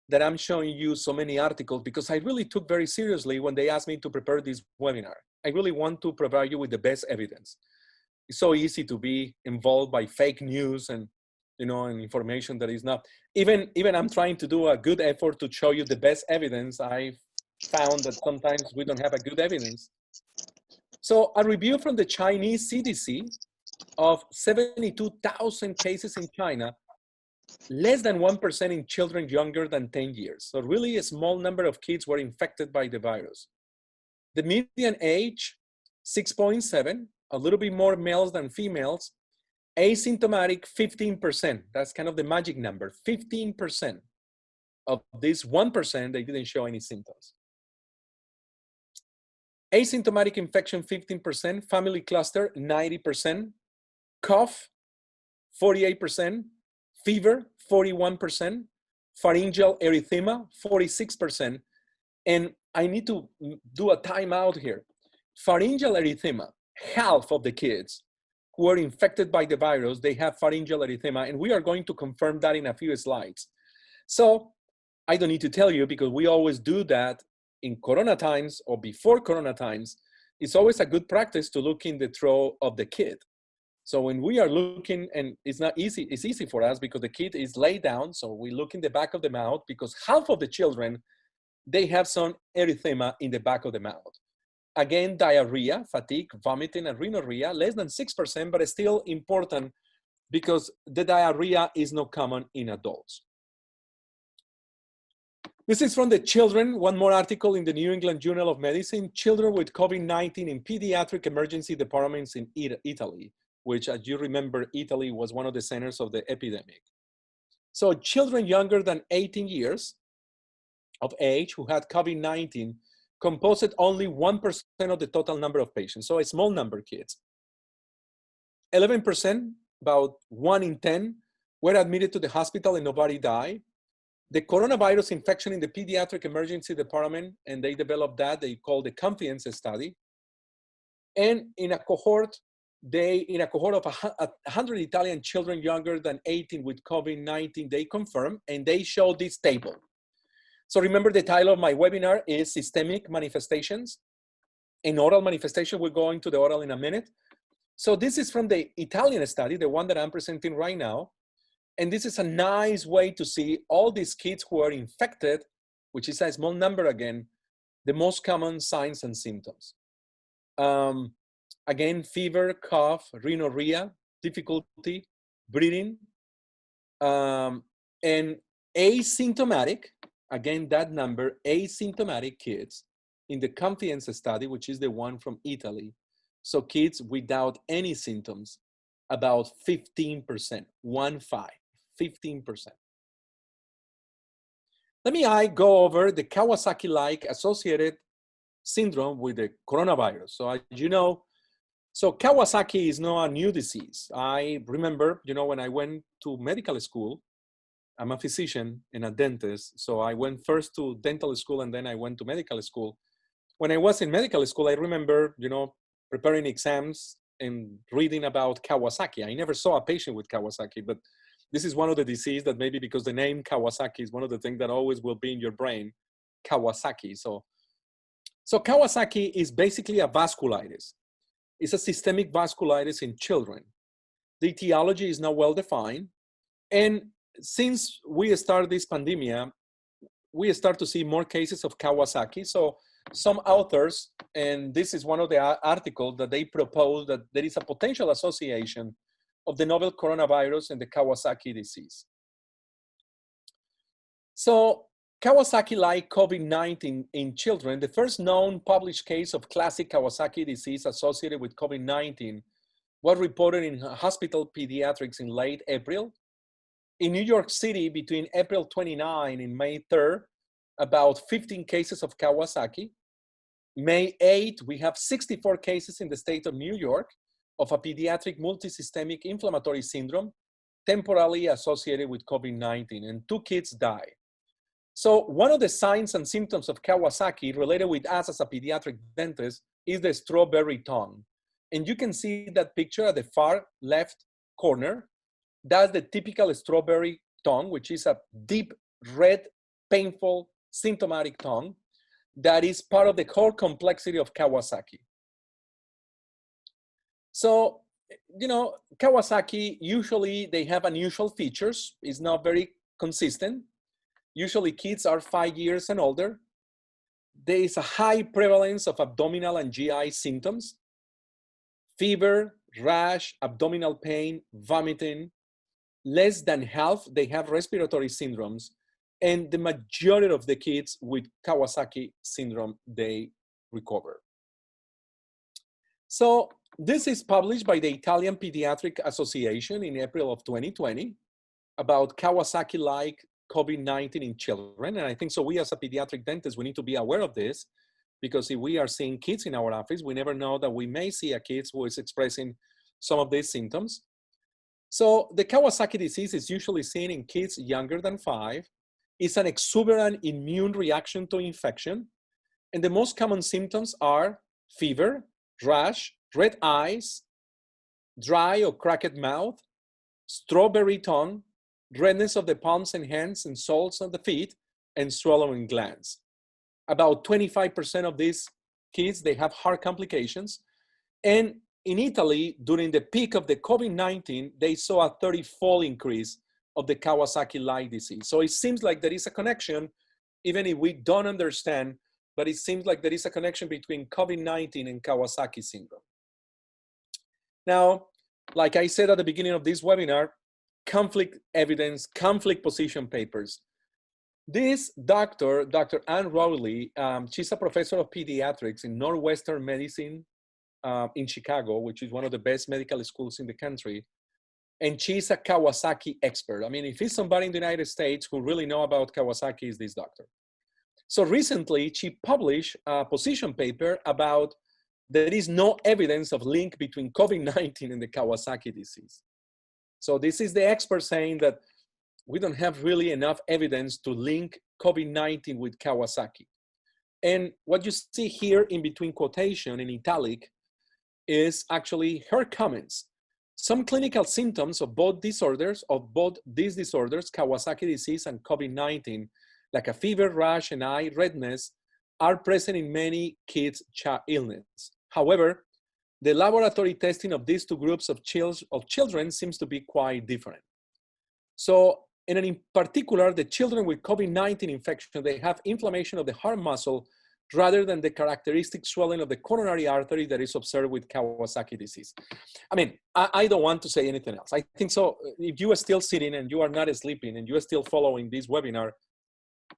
that I'm showing you so many articles, because I really took very seriously when they asked me to prepare this webinar. I really want to provide you with the best evidence. It's so easy to be involved by fake news and and information that is not. Even I'm trying to do a good effort to show you the best evidence. I found that sometimes we don't have a good evidence. So a review from the Chinese CDC of 72,000 cases in China, less than 1% in children younger than 10 years. So really a small number of kids were infected by the virus. The median age, 6.7, a little bit more males than females. Asymptomatic, 15%. That's kind of the magic number, 15%. Of this 1%, they didn't show any symptoms. Asymptomatic infection, 15%. Family cluster, 90%. Cough, 48%. Fever, 41%. Pharyngeal erythema, 46%. And I need to do a timeout here. Pharyngeal erythema, half of the kids who are infected by the virus, they have pharyngeal erythema, and we are going to confirm that in a few slides. So I don't need to tell you, because we always do that in Corona times or before Corona times, it's always a good practice to look in the throat of the kid. So when we are looking, and it's not easy, it's easy for us because the kid is laid down. So we look in the back of the mouth because half of the children, they have some erythema in the back of the mouth. Again, diarrhea, fatigue, vomiting, and rhinorrhea, less than 6%, but it's still important because the diarrhea is not common in adults. This is from the children, one more article in the New England Journal of Medicine, children with COVID-19 in pediatric emergency departments in Italy, which, as you remember, Italy was one of the centers of the epidemic. So children younger than 18 years of age who had COVID-19 composed only 1% of the total number of patients, so a small number of kids. 11%, about 1 in 10, were admitted to the hospital and nobody died. The coronavirus infection in the pediatric emergency department, and they developed that, they call the confidence study. And in a cohort, of 100 Italian children younger than 18 with COVID-19, they confirmed, and they showed this table. So remember, the title of my webinar is Systemic Manifestations and Oral Manifestation. We'll go into the oral in a minute. So this is from the Italian study, the one that I'm presenting right now. And this is a nice way to see all these kids who are infected, which is a small number again, the most common signs and symptoms. Again, fever, cough, rhinorrhea, difficulty breathing, and asymptomatic, again, that number, asymptomatic kids in the confidence study, which is the one from Italy. So kids without any symptoms, about 15%, 15%. Let me go over the Kawasaki-like associated syndrome with the coronavirus. So as you know, so Kawasaki is not a new disease. I remember, when I went to medical school, I'm a physician and a dentist. So I went first to dental school and then I went to medical school. When I was in medical school, I remember, preparing exams and reading about Kawasaki. I never saw a patient with Kawasaki, but this is one of the diseases that maybe because the name Kawasaki is one of the things that always will be in your brain, Kawasaki. So Kawasaki is basically a vasculitis. It's a systemic vasculitis in children. The etiology is not well defined. And since we started this pandemic, we start to see more cases of Kawasaki. So some authors, and this is one of the articles that they propose that there is a potential association of the novel coronavirus and the Kawasaki disease. So Kawasaki-like COVID-19 in children, the first known published case of classic Kawasaki disease associated with COVID-19 was reported in hospital pediatrics in late April. In New York City, between April 29 and May 3rd, about 15 cases of Kawasaki. May 8, we have 64 cases in the state of New York of a pediatric multisystemic inflammatory syndrome temporarily associated with COVID-19, and 2 kids died. So one of the signs and symptoms of Kawasaki related with us as a pediatric dentist is the strawberry tongue. And you can see that picture at the far left corner. That's the typical strawberry tongue, which is a deep red, painful, symptomatic tongue that is part of the whole complexity of Kawasaki. So, Kawasaki, usually they have unusual features. It's not very consistent. Usually kids are 5 years and older. There is a high prevalence of abdominal and GI symptoms, fever, rash, abdominal pain, vomiting. Less than half, they have respiratory syndromes. And the majority of the kids with Kawasaki syndrome, they recover. So this is published by the Italian Pediatric Association in April of 2020 about Kawasaki-like COVID-19 in children. And I think so we as a pediatric dentist, we need to be aware of this because if we are seeing kids in our office, we never know that we may see a kid who is expressing some of these symptoms. So the Kawasaki disease is usually seen in kids younger than 5. It's an exuberant immune reaction to infection. And the most common symptoms are fever, rash, red eyes, dry or cracked mouth, strawberry tongue, redness of the palms and hands and soles of the feet, and swallowing glands. About 25% of these kids, they have heart complications. And in Italy, during the peak of the COVID-19, they saw a 30-fold increase of the Kawasaki-like disease. So it seems like there is a connection, even if we don't understand, but it seems like there is a connection between COVID-19 and Kawasaki syndrome. Now, like I said at the beginning of this webinar, conflict evidence, conflict position papers. This doctor, Dr. Ann Rowley, she's a professor of pediatrics in Northwestern Medicine in Chicago, which is one of the best medical schools in the country. And she's a Kawasaki expert. I mean, if it's somebody in the United States who really know about Kawasaki, is this doctor. So recently, she published a position paper about there is no evidence of link between COVID-19 and the Kawasaki disease. So this is the expert saying that we don't have really enough evidence to link COVID-19 with Kawasaki. And what you see here in between quotation in italic is actually her comments. Some clinical symptoms of both disorders, Kawasaki disease and COVID-19, like a fever, rash, and eye redness, are present in many kids' illness. However, the laboratory testing of these two groups of children seems to be quite different. So, and in particular, the children with COVID-19 infection, they have inflammation of the heart muscle rather than the characteristic swelling of the coronary artery that is observed with Kawasaki disease. I mean, I don't want to say anything else. I think so. If you are still sitting and you are not sleeping and you are still following this webinar,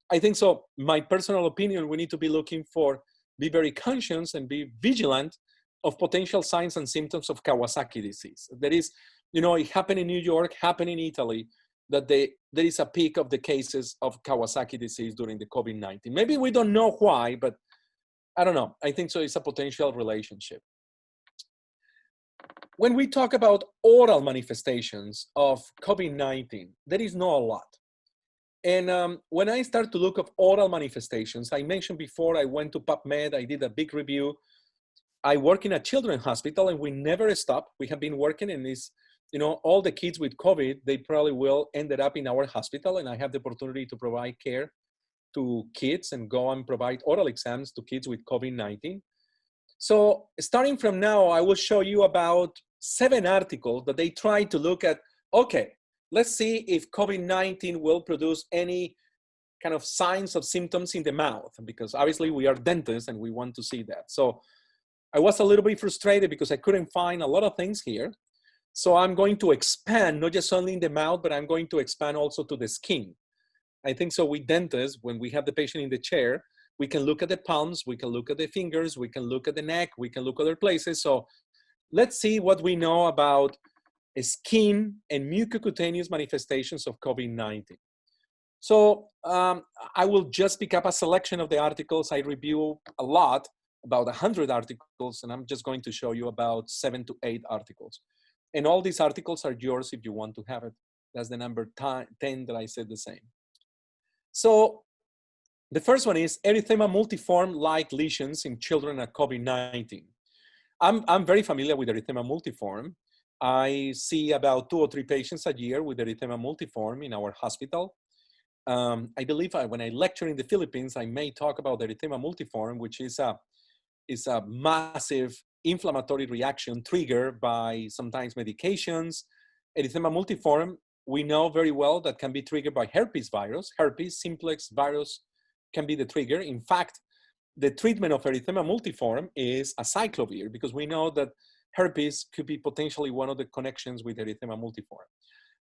I think so. My personal opinion, we need to be looking for, be very conscious and be vigilant of potential signs and symptoms of Kawasaki disease. There is, you know, it happened in New York, happened in Italy, that there is a peak of the cases of Kawasaki disease during the COVID-19. Maybe we don't know why, but I don't know. I think so it's a potential relationship. When we talk about oral manifestations of COVID-19, there is not a lot. And when I start to look at oral manifestations, I mentioned before I went to PubMed, I did a big review. I work in a children's hospital and we never stop. We have been working in this, you know, all the kids with COVID, they probably will ended up in our hospital, and I have the opportunity to provide care to kids and go and provide oral exams to kids with COVID-19. So starting from now, I will show you about 7 articles that they try to look at, okay, let's see if COVID-19 will produce any kind of signs of symptoms in the mouth, because obviously we are dentists and we want to see that. So I was a little bit frustrated because I couldn't find a lot of things here. So I'm going to expand, not just only in the mouth, but I'm going to expand also to the skin. I think so with dentists, when we have the patient in the chair, we can look at the palms, we can look at the fingers, we can look at the neck, we can look at other places. So let's see what we know about skin and mucocutaneous manifestations of COVID-19. So I will just pick up a selection of the articles. I review a lot, about 100 articles, and I'm just going to show you about 7 to 8 articles. And all these articles are yours if you want to have it. That's the number 10 that I said the same. So the first one is erythema multiforme-like lesions in children at COVID-19. I'm very familiar with erythema multiforme. I see about 2 or 3 patients a year with erythema multiforme in our hospital. I believe when I lecture in the Philippines, I may talk about erythema multiforme, which is a massive inflammatory reaction triggered by sometimes medications. Erythema multiforme, we know very well that can be triggered by herpes virus. Herpes simplex virus can be the trigger. In fact, the treatment of erythema multiforme is acyclovir, because we know that herpes could be potentially one of the connections with erythema multiforme.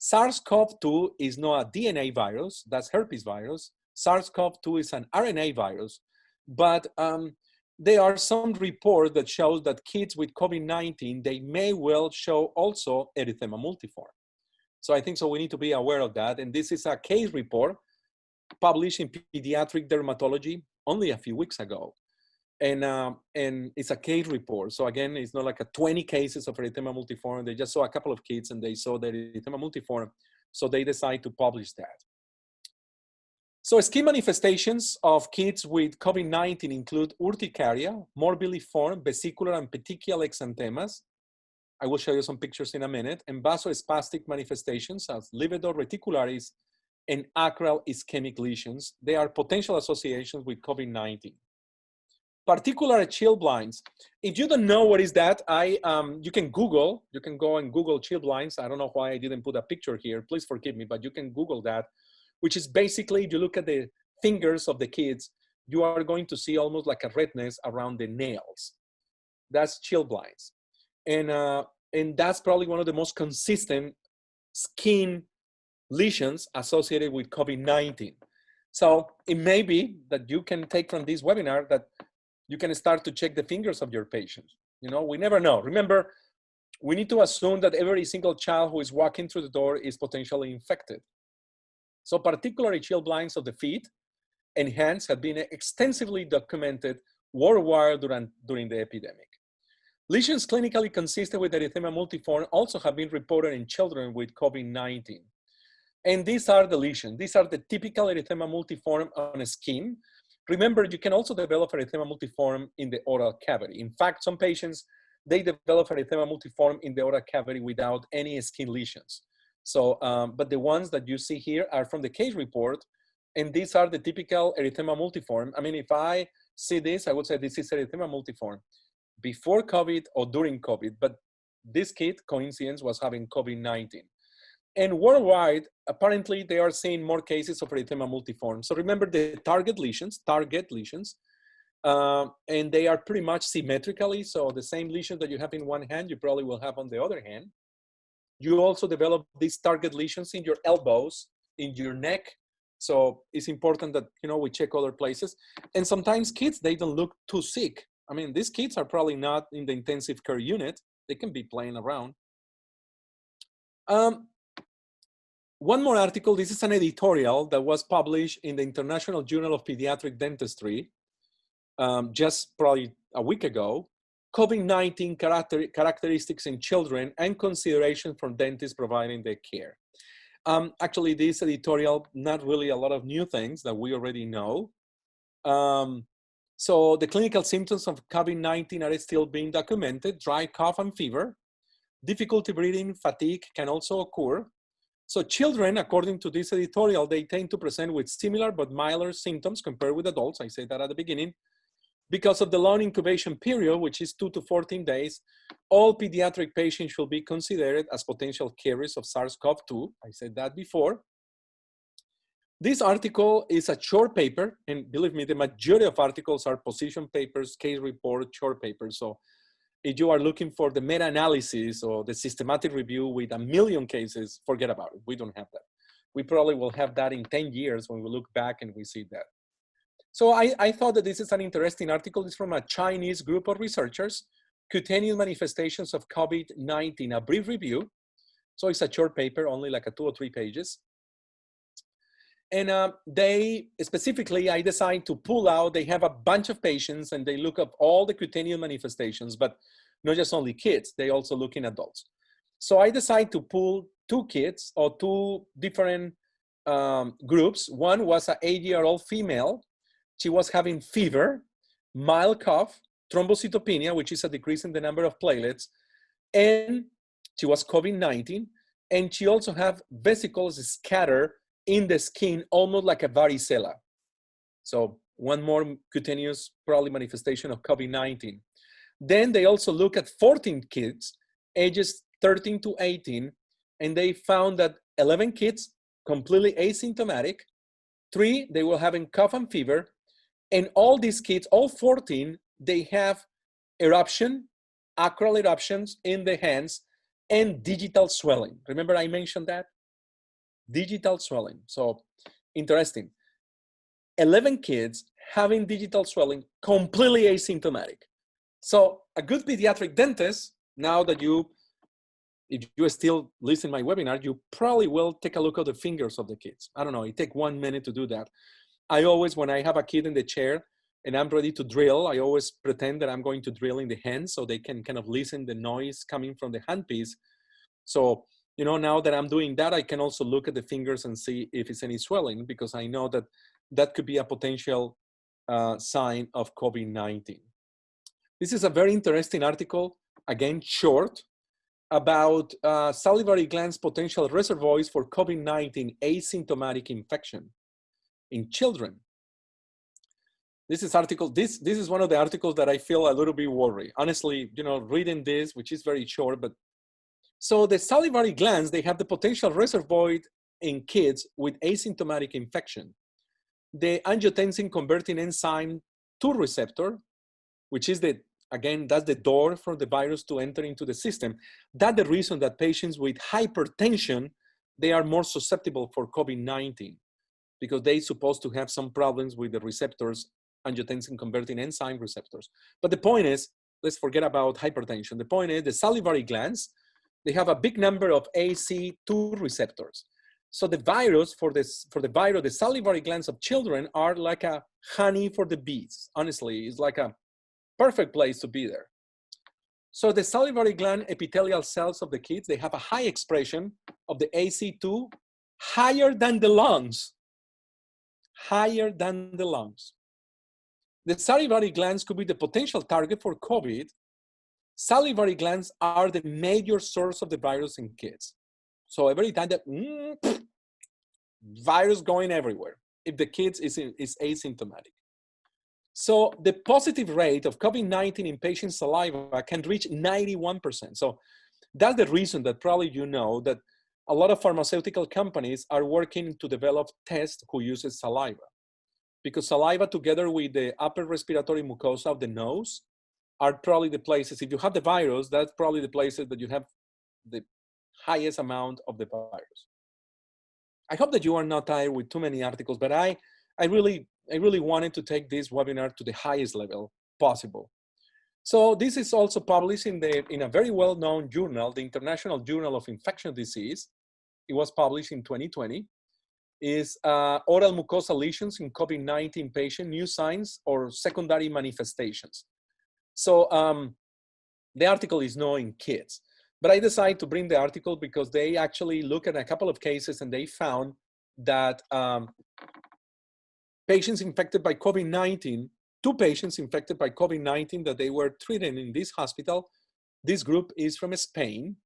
SARS-CoV-2 is not a DNA virus, that's herpes virus. SARS-CoV-2 is an RNA virus, but there are some reports that show that kids with COVID-19, they may well show also erythema multiforme. So I think so we need to be aware of that. And this is a case report published in Pediatric Dermatology only a few weeks ago. And it's a case report. So again, it's not like a 20 cases of erythema multiforme. They just saw a couple of kids and they saw the erythema multiforme. So they decided to publish that. So skin manifestations of kids with COVID-19 include urticaria, morbilliform, vesicular and petechial exanthemas. I will show you some pictures in a minute. And vasospastic manifestations as livedo reticularis and acral ischemic lesions. They are potential associations with COVID-19. Particular chill blinds. If you don't know what is that, you can go and Google chill blinds. I don't know why I didn't put a picture here. Please forgive me, but you can Google that, which is basically, if you look at the fingers of the kids, you are going to see almost like a redness around the nails. That's chill blinds. And that's probably one of the most consistent skin lesions associated with COVID-19. So it may be that you can take from this webinar that you can start to check the fingers of your patients. You know, we never know. Remember, we need to assume that every single child who is walking through the door is potentially infected. So particularly chill blinds of the feet and hands have been extensively documented worldwide during the epidemic. Lesions clinically consistent with erythema multiforme also have been reported in children with COVID-19. And these are the lesions. These are the typical erythema multiforme on the skin. Remember, you can also develop erythema multiforme in the oral cavity. In fact, some patients, they develop erythema multiforme in the oral cavity without any skin lesions. So, but the ones that you see here are from the case report, and these are the typical erythema multiforme. I mean, if I see this, I would say this is erythema multiforme before COVID or during COVID, but this kid, coincidence, was having COVID-19. And worldwide, apparently, they are seeing more cases of erythema multiforme. So remember the target lesions, and they are pretty much symmetrically. So the same lesion that you have in one hand, you probably will have on the other hand. You also develop these target lesions in your elbows, in your neck. So it's important that, you know, we check other places. And sometimes kids, they don't look too sick. I mean, these kids are probably not in the intensive care unit. They can be playing around. One more article. This is an editorial that was published in the International Journal of Pediatric Dentistry just probably a week ago. COVID-19 characteristics in children and consideration for dentists providing the care. Actually, this editorial, not really a lot of new things that we already know. So the clinical symptoms of COVID-19 are still being documented. Dry cough and fever. Difficulty breathing, fatigue can also occur. So children, according to this editorial, they tend to present with similar but milder symptoms compared with adults. I said that at the beginning. Because of the long incubation period, which is 2 to 14 days, all pediatric patients should be considered as potential carriers of SARS-CoV-2. I said that before. This article is a short paper, and believe me, the majority of articles are position papers, case report, short papers. So if you are looking for the meta-analysis or the systematic review with 1 million cases, forget about it. We don't have that. We probably will have that in 10 years when we look back and we see that. So I thought that this is an interesting article. It's from a Chinese group of researchers, Cutaneous Manifestations of COVID-19, a brief review. So it's a short paper, only like 2 or 3 pages. And they specifically, I decided to pull out, they have a bunch of patients and they look up all the cutaneous manifestations, but not just only kids, they also look in adults. So I decided to pull 2 kids or 2 different groups. One was an 8-year-old female. She was having fever, mild cough, thrombocytopenia, which is a decrease in the number of platelets, and she was COVID-19, and she also had vesicles scattered in the skin, almost like a varicella. So one more cutaneous probably manifestation of COVID-19. Then they also look at 14 kids, ages 13 to 18, and they found that 11 kids completely asymptomatic, 3, they were having cough and fever, and all these kids, all 14, they have eruption, acral eruptions in the hands, and digital swelling. Remember I mentioned that? Digital swelling. So interesting. 11 kids having digital swelling, completely asymptomatic. So a good pediatric dentist, now that if you still listen to my webinar, you probably will take a look at the fingers of the kids. I don't know, it takes 1 minute to do that. I always, when I have a kid in the chair and I'm ready to drill, I always pretend that I'm going to drill in the hand so they can kind of listen the noise coming from the handpiece. So, you know, now that I'm doing that, I can also look at the fingers and see if it's any swelling, because I know that that could be a potential sign of COVID-19. This is a very interesting article, again, short. about salivary glands potential reservoirs for COVID-19 asymptomatic infection in children. This is one of the articles that I feel a little bit worried. Honestly, reading this, which is very short, but so the salivary glands, they have the potential reservoir in kids with asymptomatic infection. The angiotensin converting enzyme 2 receptor, which is that's the door for the virus to enter into the system. That's the reason that patients with hypertension, they are more susceptible for COVID-19 because they're supposed to have some problems with the receptors, angiotensin converting enzyme receptors. But the point is, let's forget about hypertension. The point is the salivary glands, they have a big number of AC2 receptors. So the virus, for the salivary glands of children are like a honey for the bees. Honestly, it's like a perfect place to be there. So the salivary gland epithelial cells of the kids, they have a high expression of the AC2, higher than the lungs. Higher than the lungs. The salivary glands could be the potential target for COVID. Salivary glands are the major source of the virus in kids. So every time that virus going everywhere, if the kids is asymptomatic. So the positive rate of COVID-19 in patient saliva can reach 91%. So that's the reason that probably that a lot of pharmaceutical companies are working to develop tests who uses saliva. Because saliva together with the upper respiratory mucosa of the nose are probably the places, if you have the virus, that's probably the places that you have the highest amount of the virus. I hope that you are not tired with too many articles, but I really wanted to take this webinar to the highest level possible. So this is also published in a very well-known journal, the International Journal of Infectious Disease. It was published in 2020. Is oral mucosal lesions in COVID-19 patient, new signs or secondary manifestations. So the article is not in kids, but I decided to bring the article because they actually look at a couple of cases and they found that patients infected by COVID-19, 2 patients infected by COVID-19 that they were treated in this hospital, this group is from Spain.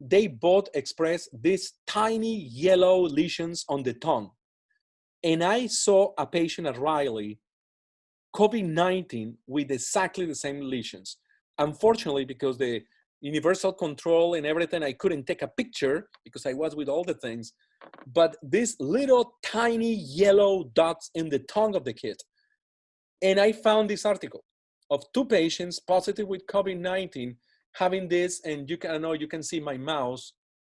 They both express these tiny yellow lesions on the tongue. And I saw a patient at Riley, COVID-19 with exactly the same lesions. Unfortunately, because the universal control and everything, I couldn't take a picture because I was with all the things, but these little tiny yellow dots in the tongue of the kid. And I found this article of 2 patients positive with COVID-19 having this, and you can see my mouse,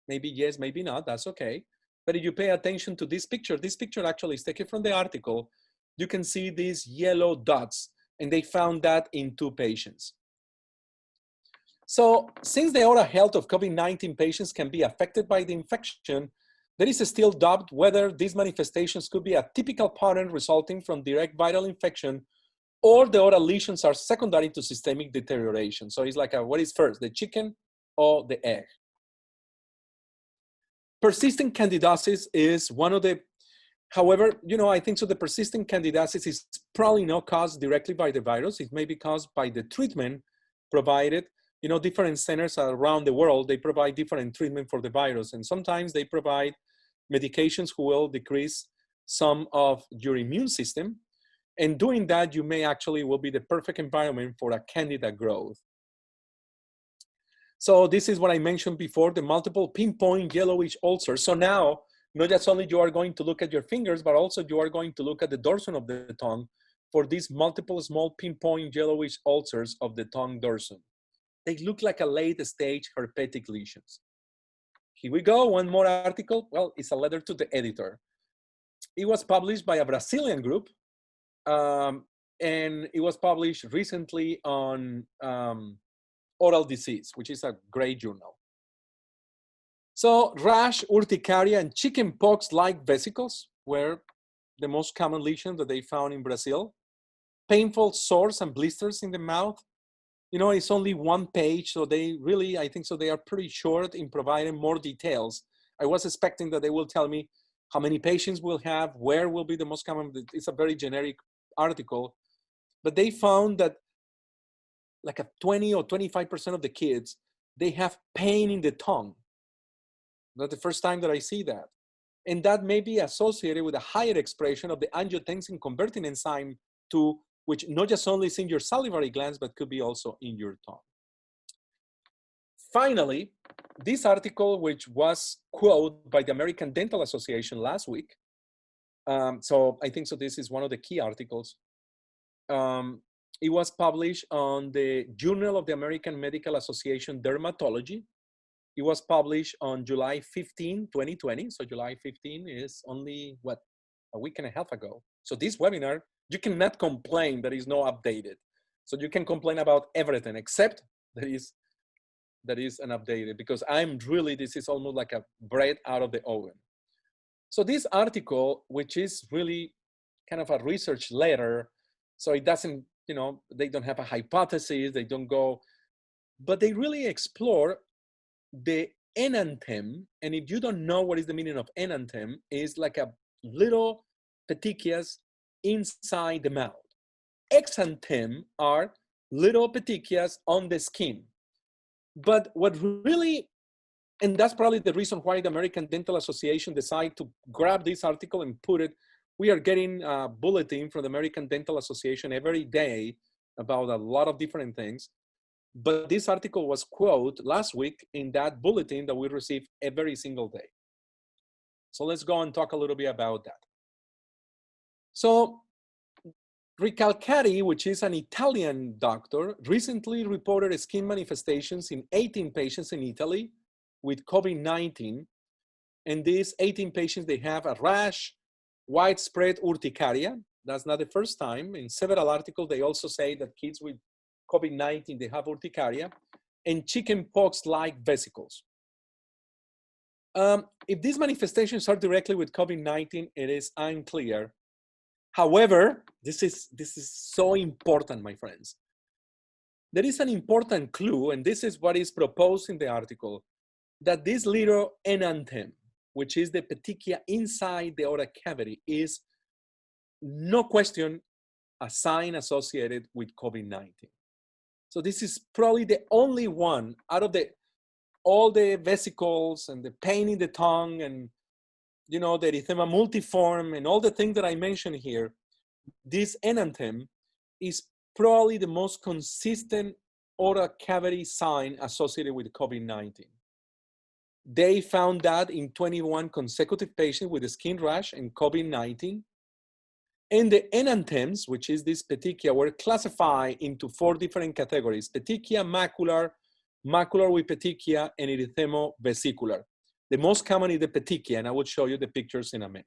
maybe yes, maybe not, that's okay. But if you pay attention to this picture actually is taken from the article, you can see these yellow dots, and they found that in 2 patients. So since the oral health of COVID-19 patients can be affected by the infection, there is still doubt whether these manifestations could be a typical pattern resulting from direct viral infection or the oral lesions are secondary to systemic deterioration. So it's like, what is first, the chicken or the egg? Persistent candidiasis is one of the, however, I think so the persistent candidiasis is probably not caused directly by the virus. It may be caused by the treatment provided. Different centers around the world, they provide different treatment for the virus. And sometimes they provide medications who will decrease some of your immune system. And doing that, you may actually will be the perfect environment for a candida growth. So this is what I mentioned before, the multiple pinpoint yellowish ulcers. So now, not just only you are going to look at your fingers, but also you are going to look at the dorsum of the tongue for these multiple small pinpoint yellowish ulcers of the tongue dorsum. They look like a late stage herpetic lesions. Here we go, one more article. Well, it's a letter to the editor. It was published by a Brazilian group. And it was published recently on Oral Disease, which is a great journal. So rash, urticaria, and chickenpox-like vesicles were the most common lesions that they found in Brazil. Painful sores and blisters in the mouth. It's only 1 page, so they really, I think so they are pretty short in providing more details. I was expecting that they will tell me how many patients we'll have, where will be the most common. It's a very generic article, but they found that like a 20 or 25% of the kids, they have pain in the tongue. Not the first time that I see that. And that may be associated with a higher expression of the angiotensin converting enzyme 2, which not just only is in your salivary glands, but could be also in your tongue. Finally, this article, which was quoted by the American Dental Association last week, so I think so this is one of the key articles. It was published on the Journal of the American Medical Association Dermatology. It was published on July 15, 2020. So July 15 is only, what, a week and a half ago. So this webinar, you cannot complain that is not updated. So you can complain about everything except that is an updated, because this is almost like a bread out of the oven. So this article, which is really kind of a research letter, so it doesn't, they don't have a hypothesis, they don't go, but they really explore the enanthem. And if you don't know what is the meaning of enanthem, is like a little petechias inside the mouth. Exanthem are little petechias on the skin. But what really, and that's probably the reason why the American Dental Association decided to grab this article and put it. We are getting a bulletin from the American Dental Association every day about a lot of different things. But this article was quoted last week in that bulletin that we receive every single day. So let's go and talk a little bit about that. So Ricalcati, which is an Italian doctor, recently reported skin manifestations in 18 patients in Italy with COVID-19. And these 18 patients, they have a rash, widespread urticaria. That's not the first time. In several articles, they also say that kids with COVID-19, they have urticaria, and chickenpox-like vesicles. If these manifestations are directly with COVID-19, it is unclear. However, this is so important, my friends. There is an important clue, and this is what is proposed in the article, that this little enanthem, which is the petechia inside the oral cavity, is no question a sign associated with COVID-19. So this is probably the only one out of all the vesicles and the pain in the tongue and the erythema multiforme and all the things that I mentioned here. This enanthem is probably the most consistent oral cavity sign associated with COVID-19. They found that in 21 consecutive patients with a skin rash and COVID-19. And the enanthems, which is this petechia, were classified into 4 different categories: petechia macular, macular with petechia, and erythemo-vesicular. The most common is the petechia, and I will show you the pictures in a minute.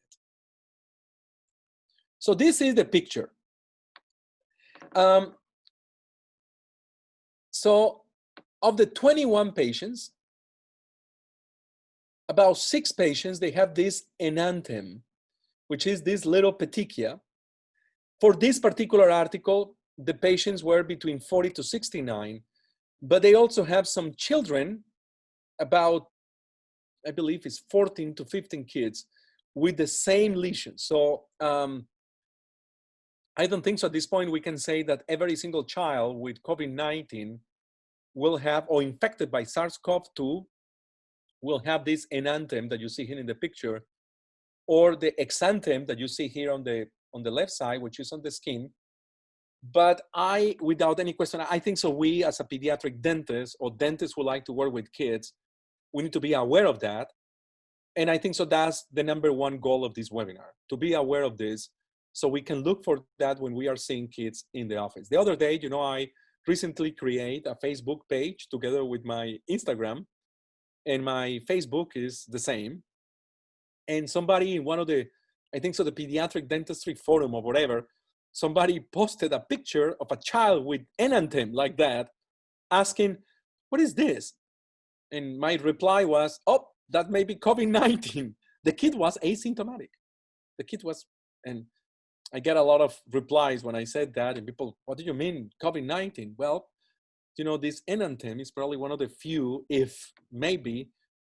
So this is the picture. So of the 21 patients, about 6 patients, they have this enanthem, which is this little petechia. For this particular article, the patients were between 40 to 69, but they also have some children, about, I believe it's 14 to 15 kids, with the same lesion. So I don't think so at this point we can say that every single child with COVID-19 will have, or infected by SARS-CoV-2, will have this enanthem that you see here in the picture, or the exanthem that you see here on the left side, which is on the skin. But without any question, I think so we as a pediatric dentist or dentists who like to work with kids, we need to be aware of that. And I think so that's the #1 goal of this webinar, to be aware of this so we can look for that when we are seeing kids in the office. The other day, I recently created a Facebook page together with my Instagram, and my Facebook is the same. And somebody in one of the, I think so the pediatric dentistry forum or whatever, somebody posted a picture of a child with enanthem like that, asking, what is this? And my reply was, oh, that may be COVID-19. The kid was asymptomatic. The kid was, and I get a lot of replies when I said that, and people, what do you mean COVID-19? Well, this enanthem is probably one of the few, if maybe,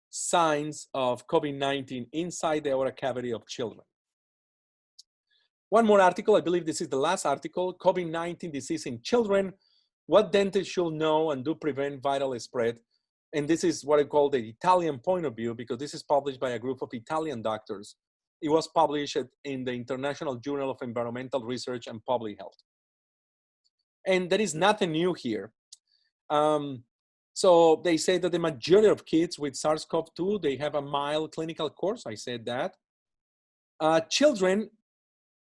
signs of COVID-19 inside the oral cavity of children. One more article, I believe this is the last article, COVID-19 disease in children, what dentists should know and do prevent viral spread. And this is what I call the Italian point of view, because this is published by a group of Italian doctors. It was published in the International Journal of Environmental Research and Public Health. And there is nothing new here. So they say that the majority of kids with SARS-CoV-2, they have a mild clinical course. I said that. Children,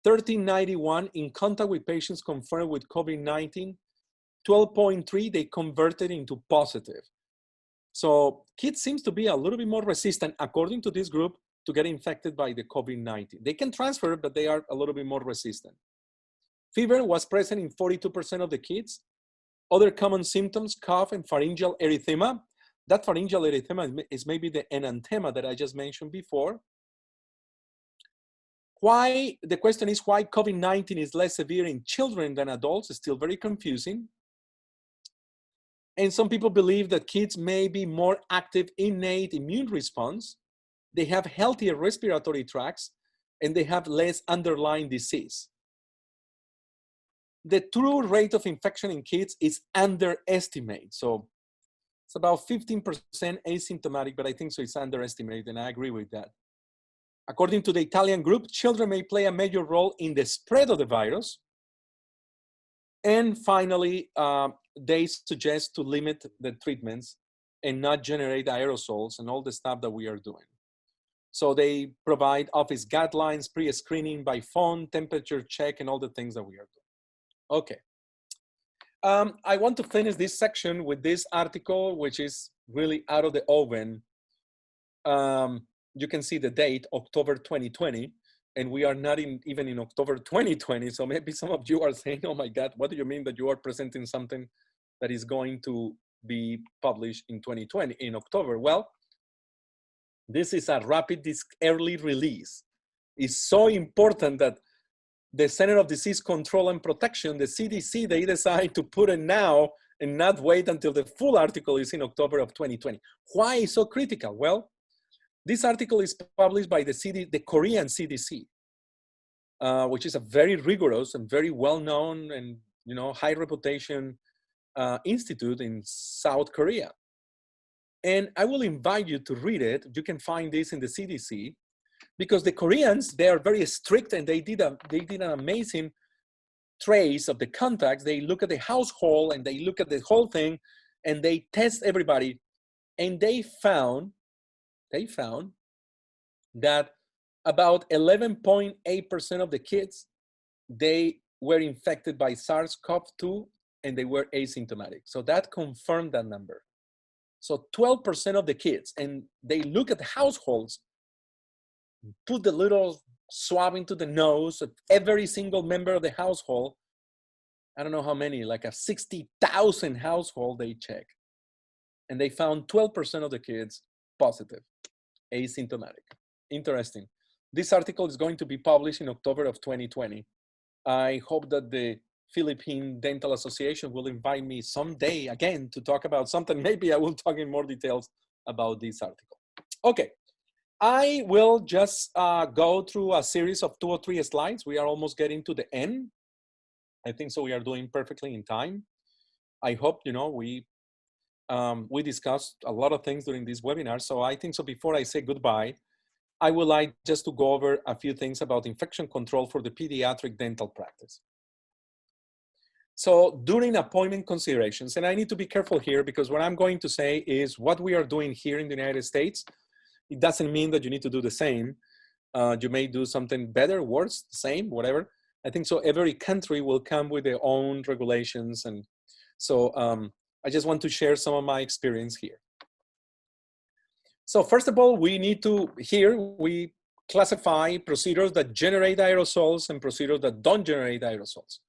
1391 in contact with patients confirmed with COVID-19, 12.3, they converted into positive. So kids seems to be a little bit more resistant, according to this group, to get infected by the COVID-19. They can transfer, but they are a little bit more resistant. Fever was present in 42% of the kids. Other common symptoms, cough and pharyngeal erythema. That pharyngeal erythema is maybe the enanthema that I just mentioned before. Why, the question is why COVID-19 is less severe in children than adults is still very confusing. And some people believe that kids may be more active innate immune response. They have healthier respiratory tracts and they have less underlying disease. The true rate of infection in kids is underestimated. So it's about 15% asymptomatic, but I think so it's underestimated, and I agree with that. According to the Italian group, children may play a major role in the spread of the virus. And finally, they suggest to limit the treatments and not generate aerosols and all the stuff that we are doing. So they provide office guidelines, pre-screening by phone, temperature check, and all the things that we are doing. Okay. I want to finish this section with this article, which is really out of the oven. You can see the date, October 2020, and we are not even in October 2020. So maybe some of you are saying, oh my God, what do you mean that you are presenting something that is going to be published in 2020, in October? Well, this is a rapid early release. It's so important that the Center of Disease Control and Protection, the CDC, they decide to put it now and not wait until the full article is in October of 2020. Why is so critical? Well, this article is published by the Korean CDC, which is a very rigorous and very well-known and high reputation institute in South Korea. And I will invite you to read it. You can find this in the CDC, because the Koreans, they are very strict, and they did an amazing trace of the contacts. They look at the household and they look at the whole thing, and they test everybody, and they found that about 11.8% of the kids, they were infected by SARS-CoV-2 and they were asymptomatic. So that confirmed that number. So 12% of the kids, and they look at the households, put the little swab into the nose of every single member of the household. I don't know how many, like a 60,000 household they check. And they found 12% of the kids positive, asymptomatic. Interesting. This article is going to be published in October of 2020. I hope that the Philippine Dental Association will invite me someday again to talk about something. Maybe I will talk in more details about this article. Okay. I will just go through a series of 2 or 3 slides. We are almost getting to the end. I think so we are doing perfectly in time. I hope, we discussed a lot of things during this webinar. So I think so before I say goodbye, I would like just to go over a few things about infection control for the pediatric dental practice. So during appointment considerations, and I need to be careful here because what I'm going to say is what we are doing here in the United States. It doesn't mean that you need to do the same. You may do something better, worse, same, whatever. I think so every country will come with their own regulations. And so I just want to share some of my experience here. So first of all, we classify procedures that generate aerosols and procedures that don't generate aerosols.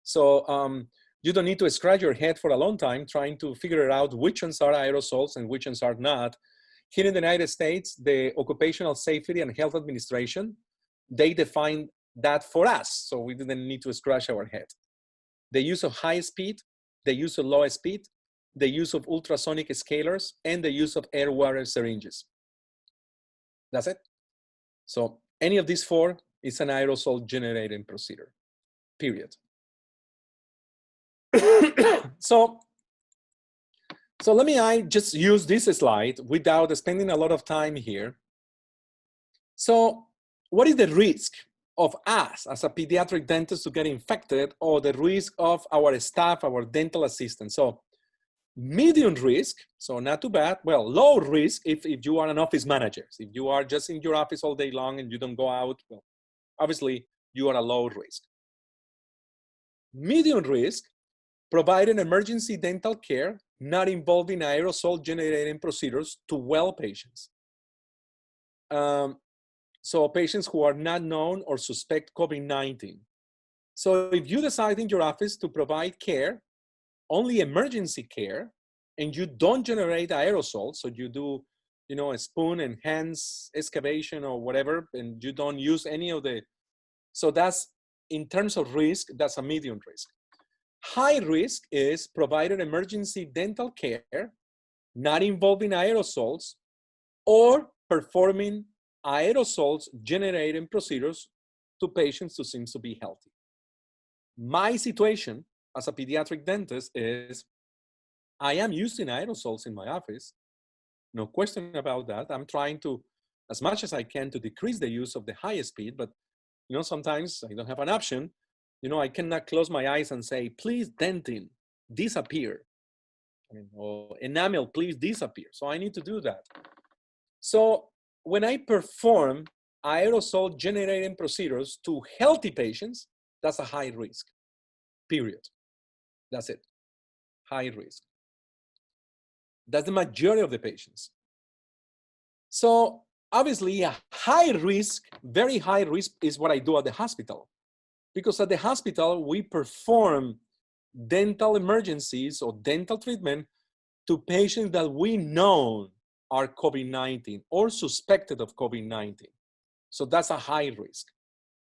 So you don't need to scratch your head for a long time trying to figure out which ones are aerosols and which ones are not. Here in the United States, the Occupational Safety and Health Administration, they defined that for us, so we didn't need to scratch our head. The use of high speed, the use of low speed, the use of ultrasonic scalers, and the use of air water syringes. That's it. So any of these 4 is an aerosol generating procedure, period. So So I just use this slide without spending a lot of time here. So what is the risk of us as a pediatric dentist to get infected, or the risk of our staff, our dental assistants? So medium risk, so not too bad. Well, low risk if you are an office manager. If you are just in your office all day long and you don't go out, well, obviously you are a low risk. Medium risk, providing emergency dental care not involving aerosol generating procedures to well patients. So patients who are not known or suspect COVID-19. So if you decide in your office to provide care, only emergency care, and you don't generate aerosols, so you do, a spoon and hands excavation or whatever, and you don't use any of the, so that's, in terms of risk, that's a medium risk. High risk is providing emergency dental care, not involving aerosols, or performing aerosols generating procedures to patients who seem to be healthy. My situation as a pediatric dentist is I am using aerosols in my office. No question about that. I'm trying to, as much as I can, to decrease the use of the high speed, but sometimes I don't have an option. I cannot close my eyes and say, please, dentin, disappear. Or enamel, please disappear. So I need to do that. So when I perform aerosol generating procedures to healthy patients, that's a high risk, period. That's it, high risk. That's the majority of the patients. So obviously a high risk, very high risk is what I do at the hospital. Because at the hospital, we perform dental emergencies or dental treatment to patients that we know are COVID-19 or suspected of COVID-19. So that's a high risk.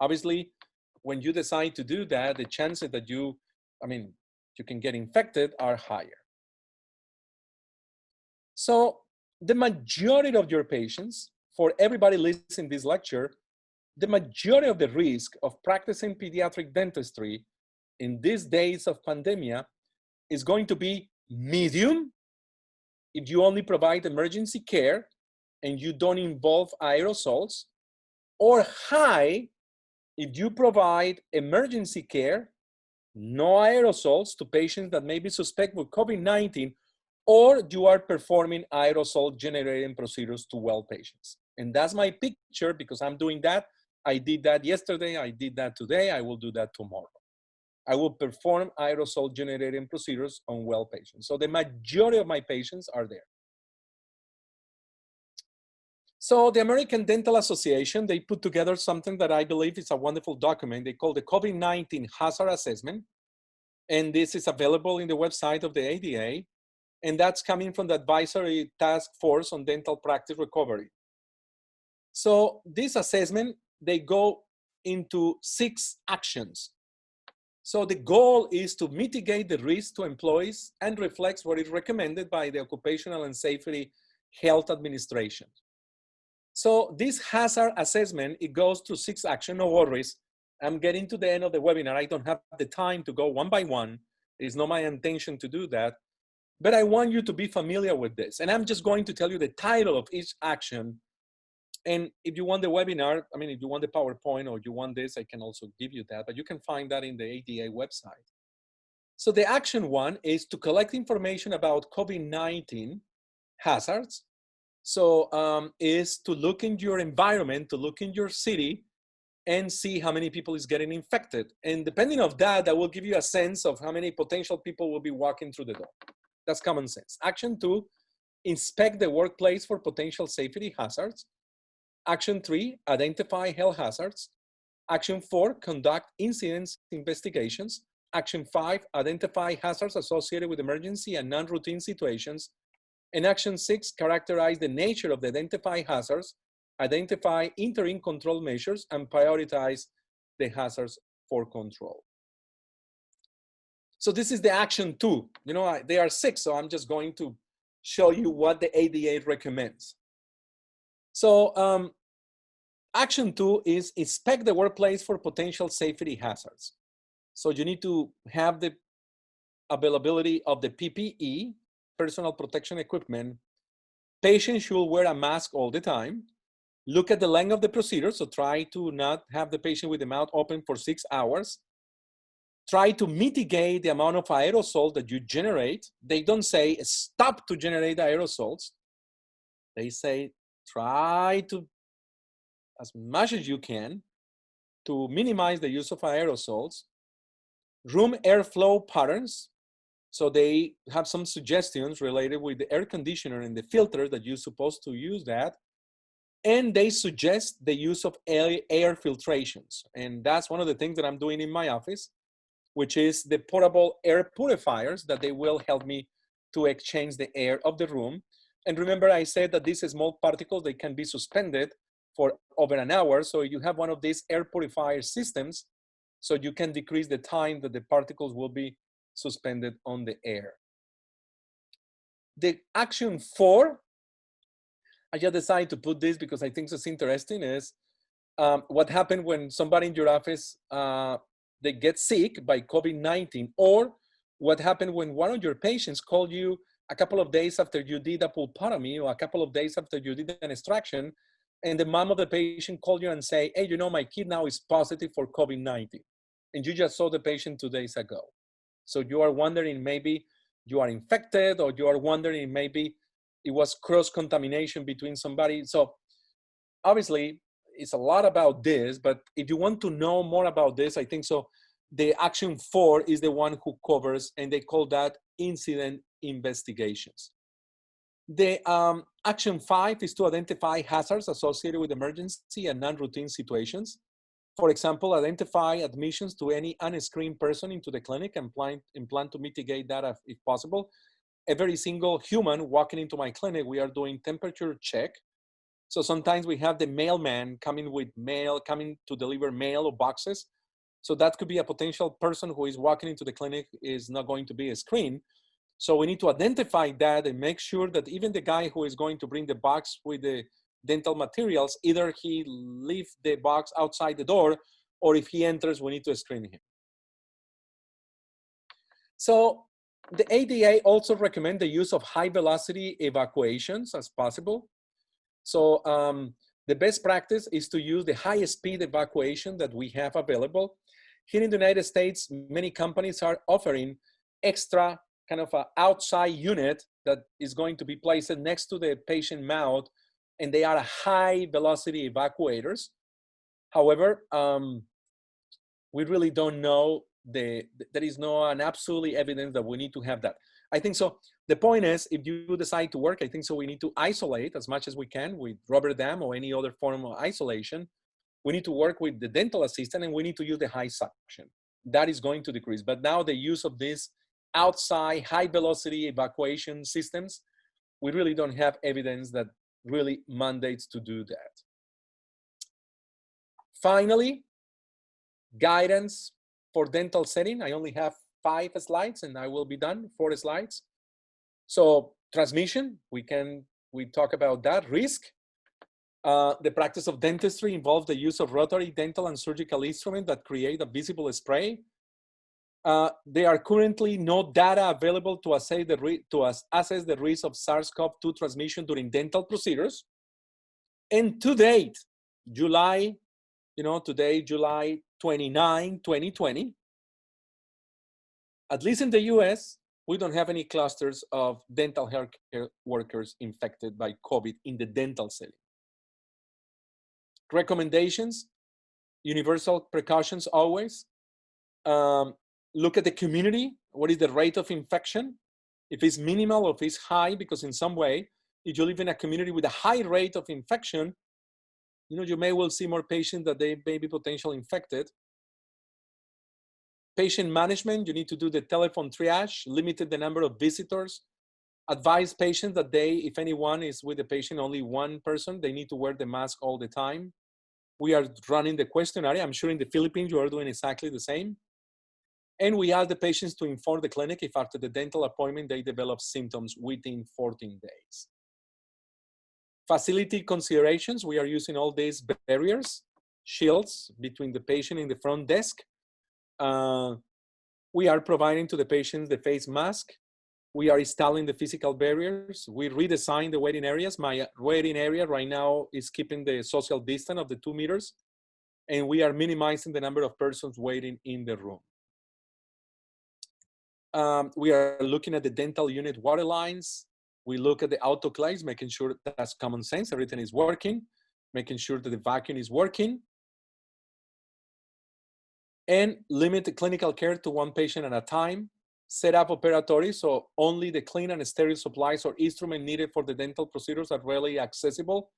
Obviously, when you decide to do that, the chances that you can get infected are higher. So the majority of your patients, for everybody listening to this lecture, the majority of the risk of practicing pediatric dentistry in these days of pandemia is going to be medium if you only provide emergency care and you don't involve aerosols, or high if you provide emergency care, no aerosols, to patients that may be suspect with COVID-19, or you are performing aerosol generating procedures to well patients. And that's my picture, because I'm doing that. I did that yesterday, I did that today, I will do that tomorrow. I will perform aerosol generating procedures on well patients. So the majority of my patients are there. So the American Dental Association, they put together something that I believe is a wonderful document. They call the COVID-19 Hazard Assessment. And this is available in the website of the ADA. And that's coming from the Advisory Task Force on Dental Practice Recovery. So this assessment, they go into 6 actions. So the goal is to mitigate the risk to employees and reflects what is recommended by the Occupational and Safety Health Administration. So this hazard assessment, it goes to 6 actions. No worries. I'm getting to the end of the webinar. I don't have the time to go one by one. It's not my intention to do that. But I want you to be familiar with this. And I'm just going to tell you the title of each action. And if you want the webinar, if you want the PowerPoint or you want this, I can also give you that, but you can find that in the ADA website. So the action 1 is to collect information about COVID-19 hazards. So is to look in your environment, to look in your city and see how many people is getting infected. And depending on that, that will give you a sense of how many potential people will be walking through the door. That's common sense. Action 2, inspect the workplace for potential safety hazards. Action 3, identify health hazards. Action 4, conduct incidents investigations. Action 5, identify hazards associated with emergency and non-routine situations. And Action 6, characterize the nature of the identified hazards, identify interim control measures, and prioritize the hazards for control. So this is the Action 2. There are 6, so I'm just going to show you what the ADA recommends. So Action 2 is inspect the workplace for potential safety hazards. So you need to have the availability of the PPE, personal protection equipment, patients should wear a mask all the time. Look at the length of the procedure, so try to not have the patient with the mouth open for 6 hours. Try to mitigate the amount of aerosol that you generate. They don't say stop to generate aerosols. They say try to, as much as you can, to minimize the use of aerosols. Room airflow patterns. So they have some suggestions related with the air conditioner and the filter that you're supposed to use that. And they suggest the use of air filtrations. And that's one of the things that I'm doing in my office, which is the portable air purifiers that they will help me to exchange the air of the room. And remember, I said that these small particles, they can be suspended for over an hour. So you have one of these air purifier systems, so you can decrease the time that the particles will be suspended on the air. The action 4, I just decided to put this because I think it's interesting, is what happened when somebody in your office, they get sick by COVID-19, or what happened when one of your patients called you a couple of days after you did a pulpotomy or a couple of days after you did an extraction, and the mom of the patient called you and say, hey, you know, my kid now is positive for COVID-19. And you just saw the patient 2 days ago. So you are wondering maybe you are infected, or you are wondering maybe it was cross-contamination between somebody. So obviously, it's a lot about this, but if you want to know more about this, I think so. The action 4 is the one who covers, and they call that incident investigations. The action 5 is to identify hazards associated with emergency and non-routine situations. For example, identify admissions to any unscreened person into the clinic and plan to mitigate that if possible. Every single human walking into my clinic, we are doing temperature check. So sometimes we have the mailman coming with mail, coming to deliver mail or boxes. So that could be a potential person who is walking into the clinic, is not going to be screened. So we need to identify that and make sure that even the guy who is going to bring the box with the dental materials, either he leaves the box outside the door, or if he enters, we need to screen him. So the ADA also recommend the use of high velocity evacuations as possible. So the best practice is to use the high speed evacuation that we have available. Here in the United States, many companies are offering extra kind of an outside unit that is going to be placed next to the patient mouth, and they are high velocity evacuators. However, we really don't know, there is no an absolutely evidence that we need to have that. I think so. The point is, if you decide to work, I think so we need to isolate as much as we can with rubber dam or any other form of isolation. We need to work with the dental assistant, and we need to use the high suction. That is going to decrease. But now the use of this outside high velocity evacuation systems, we really don't have evidence that really mandates to do that. Finally, guidance for dental setting. I only have 5 slides and I will be done, 4 slides. So transmission, we talk about that. Risk. The practice of dentistry involves the use of rotary dental and surgical instruments that create a visible spray. There are currently no data available to assess the risk of SARS-CoV-2 transmission during dental procedures. And to date, July 29, 2020, at least in the US, we don't have any clusters of dental healthcare workers infected by COVID in the dental setting. Recommendations, universal precautions always. Look at the community. What is the rate of infection? If it's minimal or if it's high, because in some way, if you live in a community with a high rate of infection, you may well see more patients that they may be potentially infected. Patient management, you need to do the telephone triage, limited the number of visitors. Advise patients that if anyone is with the patient, only one person, they need to wear the mask all the time. We are running the questionnaire. I'm sure in the Philippines, you are doing exactly the same. And we ask the patients to inform the clinic if after the dental appointment, they develop symptoms within 14 days. Facility considerations, we are using all these barriers, shields between the patient and the front desk. We are providing to the patients the face mask. We are installing the physical barriers. We redesigned the waiting areas. My waiting area right now is keeping the social distance of the 2 meters, and we are minimizing the number of persons waiting in the room. We are looking at the dental unit water lines. We look at the autoclaves, making sure that's common sense, everything is working, making sure that the vacuum is working, and limit the clinical care to 1 patient at a time. Set up operatory, so only the clean and sterile supplies or instruments needed for the dental procedures are readily accessible.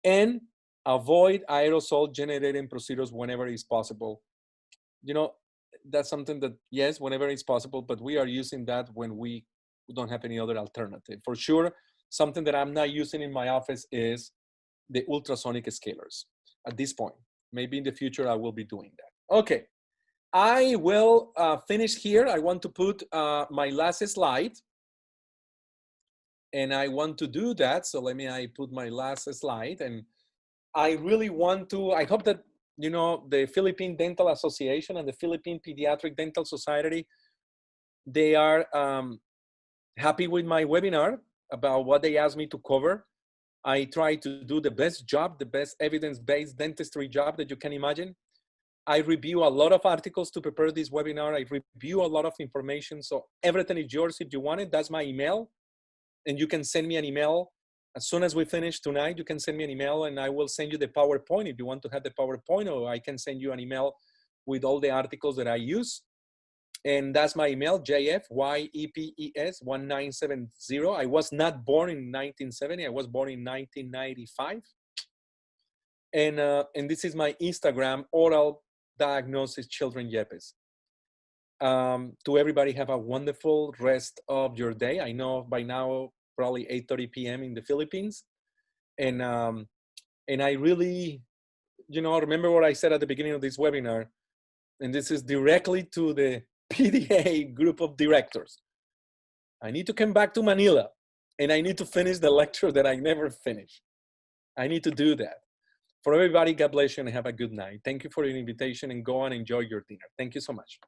And avoid aerosol generating procedures whenever it's possible. You know, that's something that, yes, whenever it's possible, but we are using that when we don't have any other alternative. For sure, something that I'm not using in my office is the ultrasonic scalers at this point. Maybe in the future, I will be doing that. Okay. I will finish here. I want to put my last slide. And I want to do that. So I put my last slide. And I really want to, I hope that, you know, the Philippine Dental Association and the Philippine Pediatric Dental Society, they are happy with my webinar about what they asked me to cover. I try to do the best job, the best evidence-based dentistry job that you can imagine. I review a lot of articles to prepare this webinar. I review a lot of information. So everything is yours if you want it. That's my email. And you can send me an email. As soon as we finish tonight, you can send me an email and I will send you the PowerPoint if you want to have the PowerPoint, or I can send you an email with all the articles that I use. And that's my email, jfyepes1970. I was not born in 1970. I was born in 1995. And this is my Instagram, Oral Diagnosis Children Yepes. To everybody, have a wonderful rest of your day. I know by now, probably 8:30 p.m. in the Philippines. And I really, you know, remember what I said at the beginning of this webinar, and this is directly to the PDA group of directors. I need to come back to Manila and I need to finish the lecture that I never finished. I need to do that. For everybody, God bless you and have a good night. Thank you for your invitation and go and enjoy your dinner. Thank you so much.